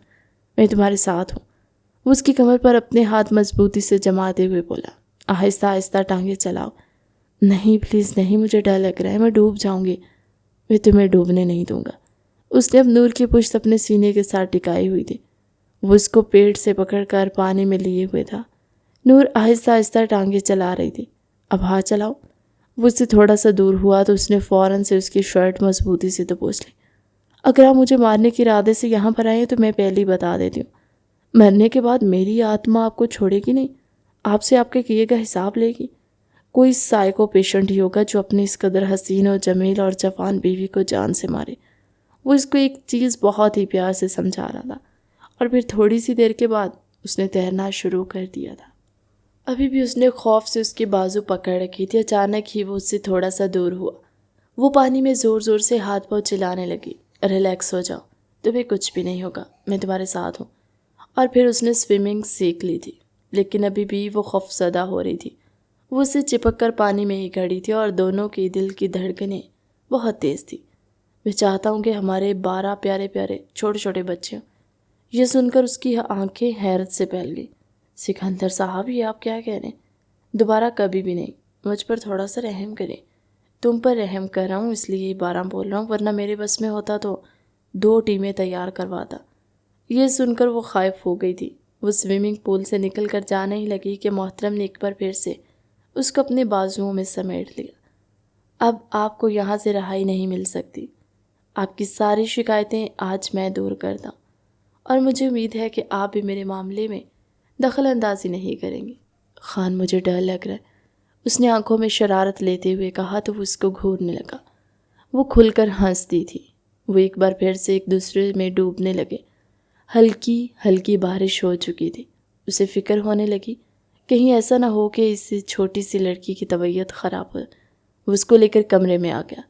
میں تمہارے ساتھ ہوں۔ وہ اس کی کمر پر اپنے ہاتھ مضبوطی سے جماتے ہوئے بولا۔ آہستہ آہستہ ٹانگیں چلاؤ۔ نہیں پلیز نہیں، مجھے ڈر لگ رہا ہے، میں ڈوب جاؤں گی۔ میں تمہیں ڈوبنے نہیں دوں گا۔ اس نے اب نور کی پشت اپنے سینے کے ساتھ ٹکائی ہوئی تھی، وہ اس کو پیٹ سے پکڑ کر پانی میں لیے ہوئے تھا۔ نور آہستہ آہستہ ٹانگیں چلا رہی تھی۔ اب ہاتھ چلاؤ۔ وہ اس سے تھوڑا سا دور ہوا تو اس نے فوراً سے اس کی شرٹ مضبوطی سے دبوچ لی۔ اگر آپ مجھے مارنے کے ارادے سے یہاں پر آئے ہیں تو میں پہلے ہی بتا دیتی ہوں، مرنے کے بعد میری آتما آپ کو چھوڑے گی نہیں، آپ سے آپ کے کیے کا حساب لے گی۔ کوئی سائیکو پیشنٹ ہی ہوگا جو اپنی اس قدر حسین اور جمیل اور جوان بیوی کو جان سے مارے۔ وہ اس کو ایک چیز بہت ہی پیار سے سمجھا رہا تھا، اور پھر تھوڑی سی دیر کے بعد اس نے تیرنا شروع کر دیا تھا۔ ابھی بھی اس نے خوف سے اس کی بازو پکڑ رکھی تھی۔ اچانک ہی وہ اس سے تھوڑا سا دور ہوا۔ وہ پانی میں زور زور سے ہاتھ پاؤں چلانے لگی۔ ریلیکس ہو جاؤ، تمہیں کچھ بھی نہیں ہوگا، میں تمہارے ساتھ ہوں۔ اور پھر اس نے سوئمنگ سیکھ لی تھی، لیکن ابھی بھی وہ خوف زدہ ہو رہی تھی۔ وہ اسے چپک کر پانی میں ہی کھڑی تھی اور دونوں کی دل کی دھڑکنیں بہت تیز تھی۔ میں چاہتا ہوں کہ ہمارے 12 پیارے پیارے چھوٹے چھوٹے بچے ہوں۔ یہ سن کر اس کی آنکھیں حیرت سے پھیل گئی۔ سکندر صاحب، یہ آپ کیا کہہ رہے ہیں؟ دوبارہ کبھی بھی نہیں، مجھ پر تھوڑا سا رحم کریں۔ تم پر رحم کر رہا ہوں اس لیے یہ 12 بول رہا ہوں، ورنہ میرے بس میں ہوتا تو 2 ٹیمیں تیار کرواتا۔ یہ سن کر وہ خائف ہو گئی تھی۔ وہ سوئمنگ پول سے نکل کر جانے ہی لگی کہ محترم نے ایک بار پھر سے اس کو اپنے بازوؤں میں سمیٹ لیا۔ اب آپ کو یہاں سے رہائی نہیں مل سکتی۔ آپ کی ساری شکایتیں آج میں دور کرتا ہوں، اور مجھے امید ہے کہ آپ بھی میرے معاملے میں دخل اندازی نہیں کریں گے۔ خان، مجھے ڈر لگ رہا ہے، اس نے آنکھوں میں شرارت لیتے ہوئے کہا تو وہ اس کو گھورنے لگا۔ وہ کھل کر ہنستی تھی۔ وہ ایک بار پھر سے ایک دوسرے میں ڈوبنے لگے۔ ہلکی ہلکی بارش ہو چکی تھی۔ اسے فکر ہونے لگی کہیں ایسا نہ ہو کہ اس چھوٹی سی لڑکی کی طبیعت خراب ہو۔ وہ اس کو لے کر کمرے میں آ گیا۔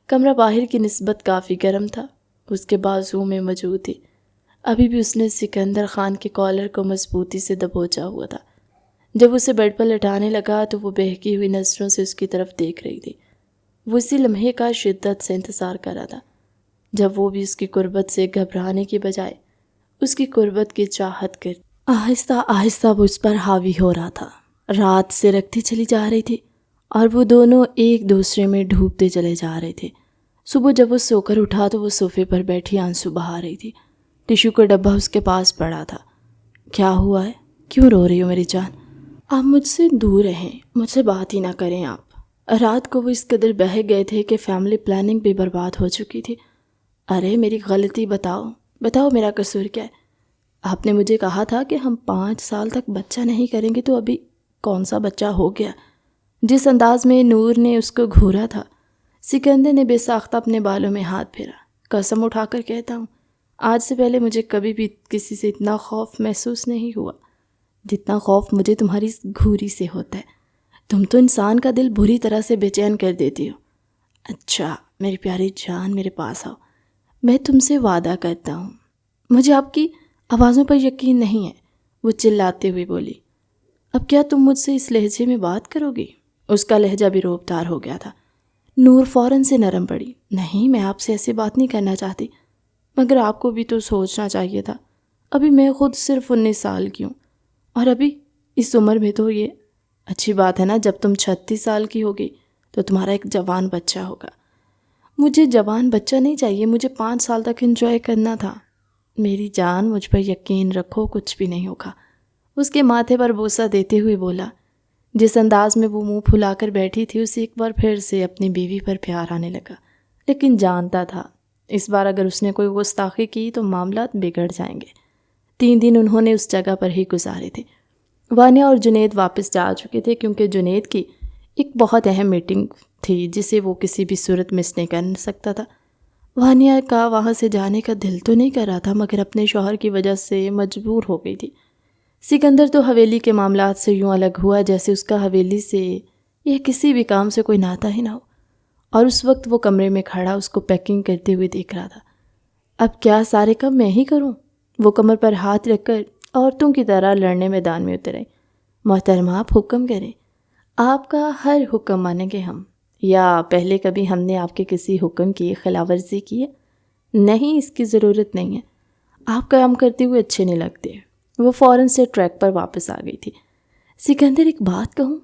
کمرہ باہر کی نسبت کافی گرم تھا، اس کے بازو میں موجود تھی۔ ابھی بھی اس نے سکندر خان کے کالر کو مضبوطی سے دبوچا ہوا تھا۔ جب اسے بیڈ پر لٹانے لگا تو وہ بہکی ہوئی نظروں سے اس کی طرف دیکھ رہی تھی۔ وہ اسی لمحے کا شدت سے انتظار کر رہا تھا جب وہ بھی اس کی قربت سے گھبرانے کی بجائے اس کی قربت کی چاہت کر آہستہ آہستہ وہ اس پر حاوی ہو رہا تھا۔ رات سے رکھتی چلی جا رہی تھی اور وہ دونوں ایک دوسرے میں ڈوبتے چلے جا رہے تھے۔ صبح جب وہ سو کر اٹھا تو وہ صوفے پر بیٹھی آنسو بہا رہی تھی۔ ٹیشو کا ڈبہ اس کے پاس پڑا تھا۔ کیا ہوا ہے؟ کیوں رو رہی ہو میری جان؟ آپ مجھ سے دور رہیں، مجھ سے بات ہی نہ کریں آپ۔ رات کو وہ اس قدر بہہ گئے تھے کہ فیملی پلاننگ بھی برباد ہو چکی تھی۔ ارے میری غلطی بتاؤ میرا قصور کیا ہے؟ آپ نے مجھے کہا تھا کہ ہم 5 سال تک بچہ نہیں کریں گے، تو ابھی کون سا بچہ ہو گیا؟ جس انداز میں نور نے اس کو گھورا تھا، سکندر نے بے ساختہ اپنے بالوں میں ہاتھ پھیرا۔ قسم اٹھا کر کہتا ہوں، آج سے پہلے مجھے کبھی بھی کسی سے اتنا خوف محسوس نہیں ہوا جتنا خوف مجھے تمہاری اس گھوری سے ہوتا ہے۔ تم تو انسان کا دل بری طرح سے بے چین کر دیتی ہو۔ اچھا میری پیاری جان، میرے پاس آؤ، میں تم سے وعدہ کرتا ہوں۔ مجھے آپ کی آوازوں پر یقین نہیں ہے، وہ چلاتے ہوئے بولی۔ اب کیا تم مجھ سے اس لہجے میں بات کرو گی؟ اس کا لہجہ بھی روبدار ہو گیا تھا۔ نور فوراً سے نرم پڑی۔ نہیں، میں آپ سے ایسی بات نہیں کرنا چاہتی، مگر آپ کو بھی تو سوچنا چاہیے تھا، ابھی میں خود صرف 19 سال کی ہوں، اور ابھی اس عمر میں تو یہ اچھی بات ہے نا، جب تم 36 سال کی ہوگی تو تمہارا ایک جوان بچہ ہوگا۔ مجھے جوان بچہ نہیں چاہیے، مجھے 5 سال تک انجوائے کرنا تھا۔ میری جان، مجھ پر یقین رکھو، کچھ بھی نہیں ہوگا۔ اس کے ماتھے پر بوسہ دیتے ہوئے بولا۔ جس انداز میں وہ منہ پھلا کر بیٹھی تھی، اسے ایک بار پھر سے اپنی بیوی پر پیار آنے لگا، لیکن جانتا تھا اس بار اگر اس نے کوئی گستاخی کی تو معاملات بگڑ جائیں گے۔ 3 دن انہوں نے اس جگہ پر ہی گزارے تھے۔ وانیہ اور جنید واپس جا چکے تھے کیونکہ جنید کی ایک بہت اہم میٹنگ تھی جسے وہ کسی بھی صورت مس نہیں کر سکتا تھا۔ وانیہ کا وہاں سے جانے کا دل تو نہیں کر رہا تھا، مگر اپنے شوہر کی وجہ سے مجبور ہو گئی تھی۔ سکندر تو حویلی کے معاملات سے یوں الگ ہوا جیسے اس کا حویلی سے یا کسی بھی کام سے کوئی ناطہ ہی نہ ہو، اور اس وقت وہ کمرے میں کھڑا اس کو پیکنگ کرتے ہوئے دیکھ رہا تھا۔ اب کیا سارے کام میں ہی کروں؟ وہ کمر پر ہاتھ رکھ کر عورتوں کی طرح لڑنے میدان میں اترے۔ محترمہ، آپ حکم کریں، آپ کا ہر حکم مانیں گے ہم، یا پہلے کبھی ہم نے آپ کے کسی حکم کی خلاف ورزی کی ہے؟ نہیں، اس کی ضرورت نہیں ہے، آپ کام کرتے ہوئے اچھے نہیں لگتے۔ وہ فوراً سے ٹریک پر واپس آ گئی تھی۔ سکندر، ایک بات کہوں؟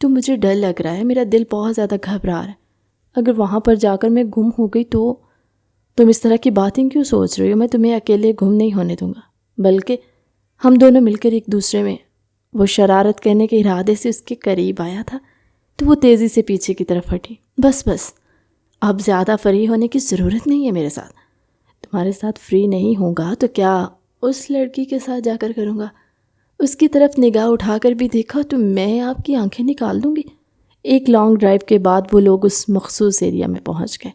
تو مجھے ڈر لگ رہا ہے، میرا دل بہت زیادہ گھبرا رہا ہے۔ اگر وہاں پر جا کر میں گم ہو گئی تو تم اس طرح کی باتیں کیوں سوچ رہی ہو؟ میں تمہیں اکیلے گم نہیں ہونے دوں گا، بلکہ ہم دونوں مل کر ایک دوسرے میں۔ وہ شرارت کرنے کے ارادے سے اس کے قریب آیا تھا تو وہ تیزی سے پیچھے کی طرف ہٹی۔ بس اب زیادہ فری ہونے کی ضرورت نہیں ہے میرے ساتھ۔ تمہارے ساتھ فری نہیں ہوں گا تو کیا اس لڑکی کے ساتھ جا کر کروں گا؟ اس کی طرف نگاہ اٹھا کر بھی دیکھا تو میں آپ کی آنکھیں نکال دوں گی۔ ایک لانگ ڈرائیو کے بعد وہ لوگ اس مخصوص ایریا میں پہنچ گئے۔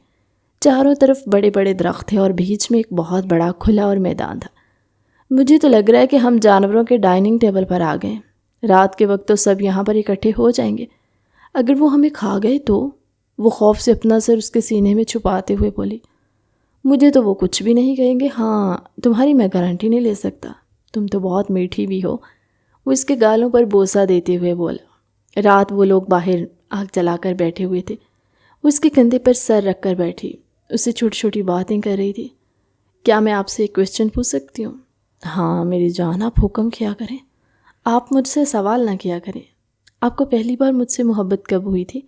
چاروں طرف بڑے بڑے درخت تھے اور بیچ میں ایک بہت بڑا کھلا اور میدان تھا۔ مجھے تو لگ رہا ہے کہ ہم جانوروں کے ڈائننگ ٹیبل پر آ گئے۔ رات کے وقت تو سب یہاں پر اکٹھے ہو جائیں گے۔ اگر وہ ہمیں کھا گئے تو؟ وہ خوف سے اپنا سر اس کے سینے میں چھپاتے ہوئے بولی۔ مجھے تو وہ کچھ بھی نہیں کہیں گے۔ ہاں، تمہاری میں گارنٹی نہیں لے سکتا، تم تو بہت میٹھی بھی ہو۔ وہ اس کے گالوں پر بوسہ دیتے ہوئے بولا۔ رات وہ لوگ باہر آگ جلا کر بیٹھے ہوئے تھے۔ وہ اس کے کندھے پر سر رکھ کر بیٹھی، اس سے چھوٹی چھوٹی باتیں کر رہی تھی۔ کیا میں آپ سے ایک کویسچن پوچھ سکتی ہوں؟ ہاں میری جان، آپ حکم کیا کریں۔ آپ مجھ سے سوال نہ کیا کریں۔ آپ کو پہلی بار مجھ سے محبت کب ہوئی تھی؟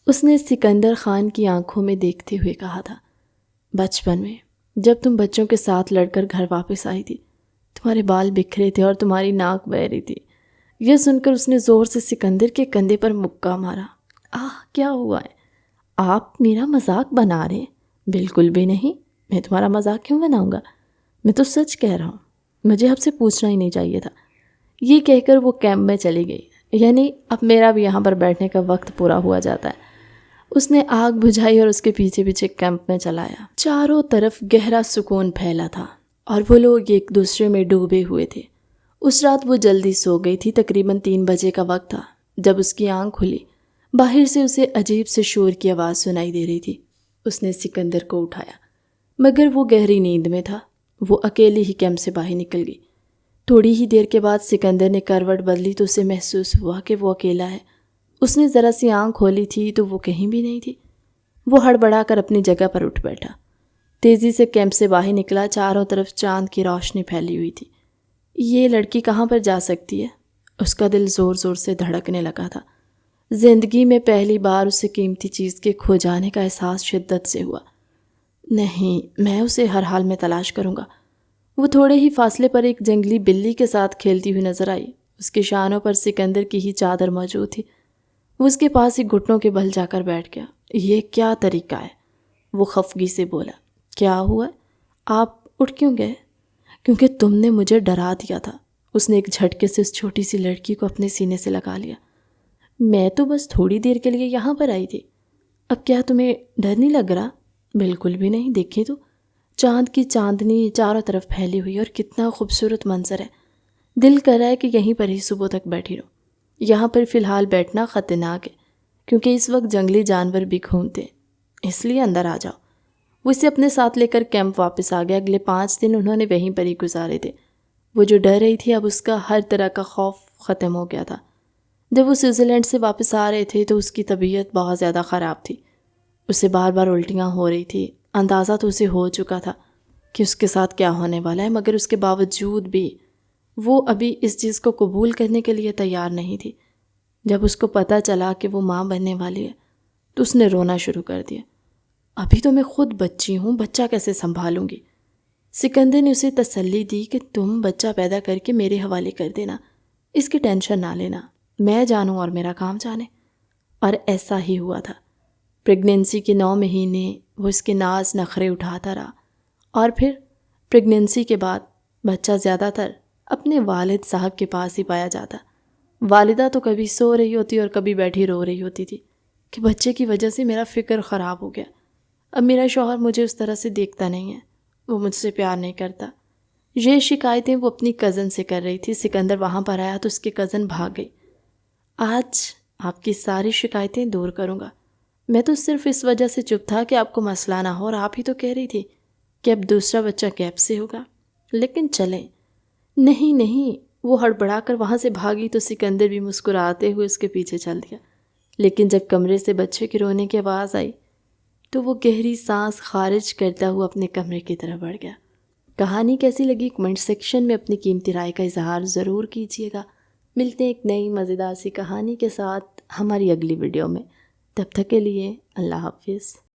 اس نے سکندر خان کی آنکھوں میں دیکھتے ہوئے کہا تھا۔ بچپن میں، جب تم بچوں کے ساتھ لڑ کر گھر واپس آئی تھی۔ تمہارے بال بکھرے تھے اور تمہاری ناک بہہ رہی تھی۔ یہ سن کر اس نے زور سے سکندر کے کندھے پر مکہ مارا۔ کیا ہوا ہے؟ آپ میرا مذاق بنا رہے ہیں؟ بالکل بھی نہیں، میں تمہارا مذاق کیوں بناؤں گا؟ میں تو سچ کہہ رہا ہوں، مجھے آپ سے پوچھنا ہی نہیں چاہیے تھا۔ یہ کہہ کر وہ کیمپ میں چلی گئی۔ یعنی اب میرا بھی یہاں پر بیٹھنے کا وقت پورا ہوا جاتا ہے۔ اس نے آگ بجھائی اور اس کے پیچھے پیچھے کیمپ میں چلایا۔ چاروں طرف گہرا سکون پھیلا تھا اور وہ لوگ ایک دوسرے میں ڈوبے ہوئے تھے۔ اس رات وہ جلدی سو گئی تھی۔ تقریباً 3 بجے کا وقت تھا جب اس کی آنکھ کھلی۔ باہر سے اسے عجیب سے شور کی آواز سنائی دے رہی تھی۔ اس نے سکندر کو اٹھایا، مگر وہ گہری نیند میں تھا۔ وہ اکیلی ہی کیمپ سے باہر نکل گئی۔ تھوڑی ہی دیر کے بعد سکندر نے کروٹ بدلی تو اسے محسوس ہوا کہ وہ اکیلا ہے۔ اس نے ذرا سی آنکھ کھولی تھی تو وہ کہیں بھی نہیں تھی۔ وہ ہڑبڑا کر اپنی جگہ پر اٹھ بیٹھا، تیزی سے کیمپ سے باہر نکلا۔ چاروں طرف چاند کی روشنی پھیلی ہوئی تھی۔ یہ لڑکی کہاں پر جا سکتی ہے؟ اس کا دل زور زور سے دھڑکنے لگا تھا۔ زندگی میں پہلی بار اسے قیمتی چیز کے کھو جانے کا احساس شدت سے ہوا۔ نہیں، میں اسے ہر حال میں تلاش کروں گا۔ وہ تھوڑے ہی فاصلے پر ایک جنگلی بلی کے ساتھ کھیلتی ہوئی نظر آئی۔ اس کے شانوں پر سکندر کی ہی چادر موجود تھی۔ وہ اس کے پاس ہی گھٹنوں کے بل جا کر بیٹھ گیا۔ یہ کیا طریقہ ہے؟ وہ خفگی سے بولا۔ کیا ہوا؟ آپ اٹھ کیوں گئے؟ کیونکہ تم نے مجھے ڈرا دیا تھا۔ اس نے ایک جھٹکے سے اس چھوٹی سی لڑکی کو اپنے سینے سے لگا لیا۔ میں تو بس تھوڑی دیر کے لیے یہاں پر آئی تھی۔ اب کیا تمہیں ڈر نہیں لگ رہا؟ بالکل بھی نہیں۔ دیکھی تو چاند کی چاندنی چاروں طرف پھیلی ہوئی اور کتنا خوبصورت منظر ہے۔ دل کر رہا ہے کہ یہیں پر ہی صبح تک بیٹھی رہو۔ یہاں پر فی الحال بیٹھنا خطرناک ہے کیونکہ اس وقت جنگلی جانور بھی گھومتے ہیں، اس لیے اندر آ جاؤ۔ وہ اسے اپنے ساتھ لے کر کیمپ واپس آ گیا۔ اگلے 5 دن انہوں نے وہیں پر ہی گزارے تھے۔ وہ جو ڈر رہی تھی اب اس کا ہر طرح کا خوف ختم ہو گیا تھا۔ جب وہ سوئٹزرلینڈ سے واپس آ رہے تھے تو اس کی طبیعت بہت زیادہ خراب تھی۔ اسے بار بار الٹیاں ہو رہی تھی۔ اندازہ تو اسے ہو چکا تھا کہ اس کے ساتھ کیا ہونے والا ہے، مگر اس کے باوجود بھی وہ ابھی اس چیز کو قبول کرنے کے لیے تیار نہیں تھی۔ جب اس کو پتہ چلا کہ وہ ماں بننے والی ہے تو اس نے رونا شروع کر دیا۔ ابھی تو میں خود بچی ہوں، بچہ کیسے سنبھالوں گی؟ سکندر نے اسے تسلی دی کہ تم بچہ پیدا کر کے میرے حوالے کر دینا، اس کی ٹینشن نہ لینا، میں جانوں اور میرا کام جانے۔ اور ایسا ہی ہوا تھا۔ پریگنینسی کے 9 مہینے وہ اس کے ناز نخرے اٹھاتا رہا، اور پھر پریگنینسی کے بعد بچہ زیادہ تر اپنے والد صاحب کے پاس ہی پایا جاتا۔ والدہ تو کبھی سو رہی ہوتی اور کبھی بیٹھی رو رہی ہوتی تھی کہ بچے کی وجہ سے میرا فکر خراب ہو گیا۔ اب میرا شوہر مجھے اس طرح سے دیکھتا نہیں ہے، وہ مجھ سے پیار نہیں کرتا۔ یہ شکایتیں وہ اپنی کزن سے کر رہی تھی۔ سکندر وہاں پر آیا تو اس کی کزن بھاگ گئی۔ آج آپ کی ساری شکایتیں دور کروں گا۔ میں تو صرف اس وجہ سے چپ تھا کہ آپ کو مسئلہ نہ ہو، اور آپ ہی تو کہہ رہی تھی کہ اب دوسرا بچہ گیپ سے ہوگا۔ لیکن چلیں۔ نہیں، وہ ہڑبڑا کر وہاں سے بھاگی تو سکندر بھی مسکراتے ہوئے اس کے پیچھے چل دیا۔ لیکن جب کمرے سے بچے کے رونے کی آواز آئی تو وہ گہری سانس خارج کرتا ہوا اپنے کمرے کی طرف بڑھ گیا۔ کہانی کیسی لگی کمنٹ سیکشن میں اپنی قیمتی رائے کا اظہار ضرور کیجیے گا۔ ملتے ہیں ایک نئی مزیدار سی کہانی کے ساتھ۔ ہماری اگلی ویڈیو میں. تب تک کے لیے اللہ حافظ.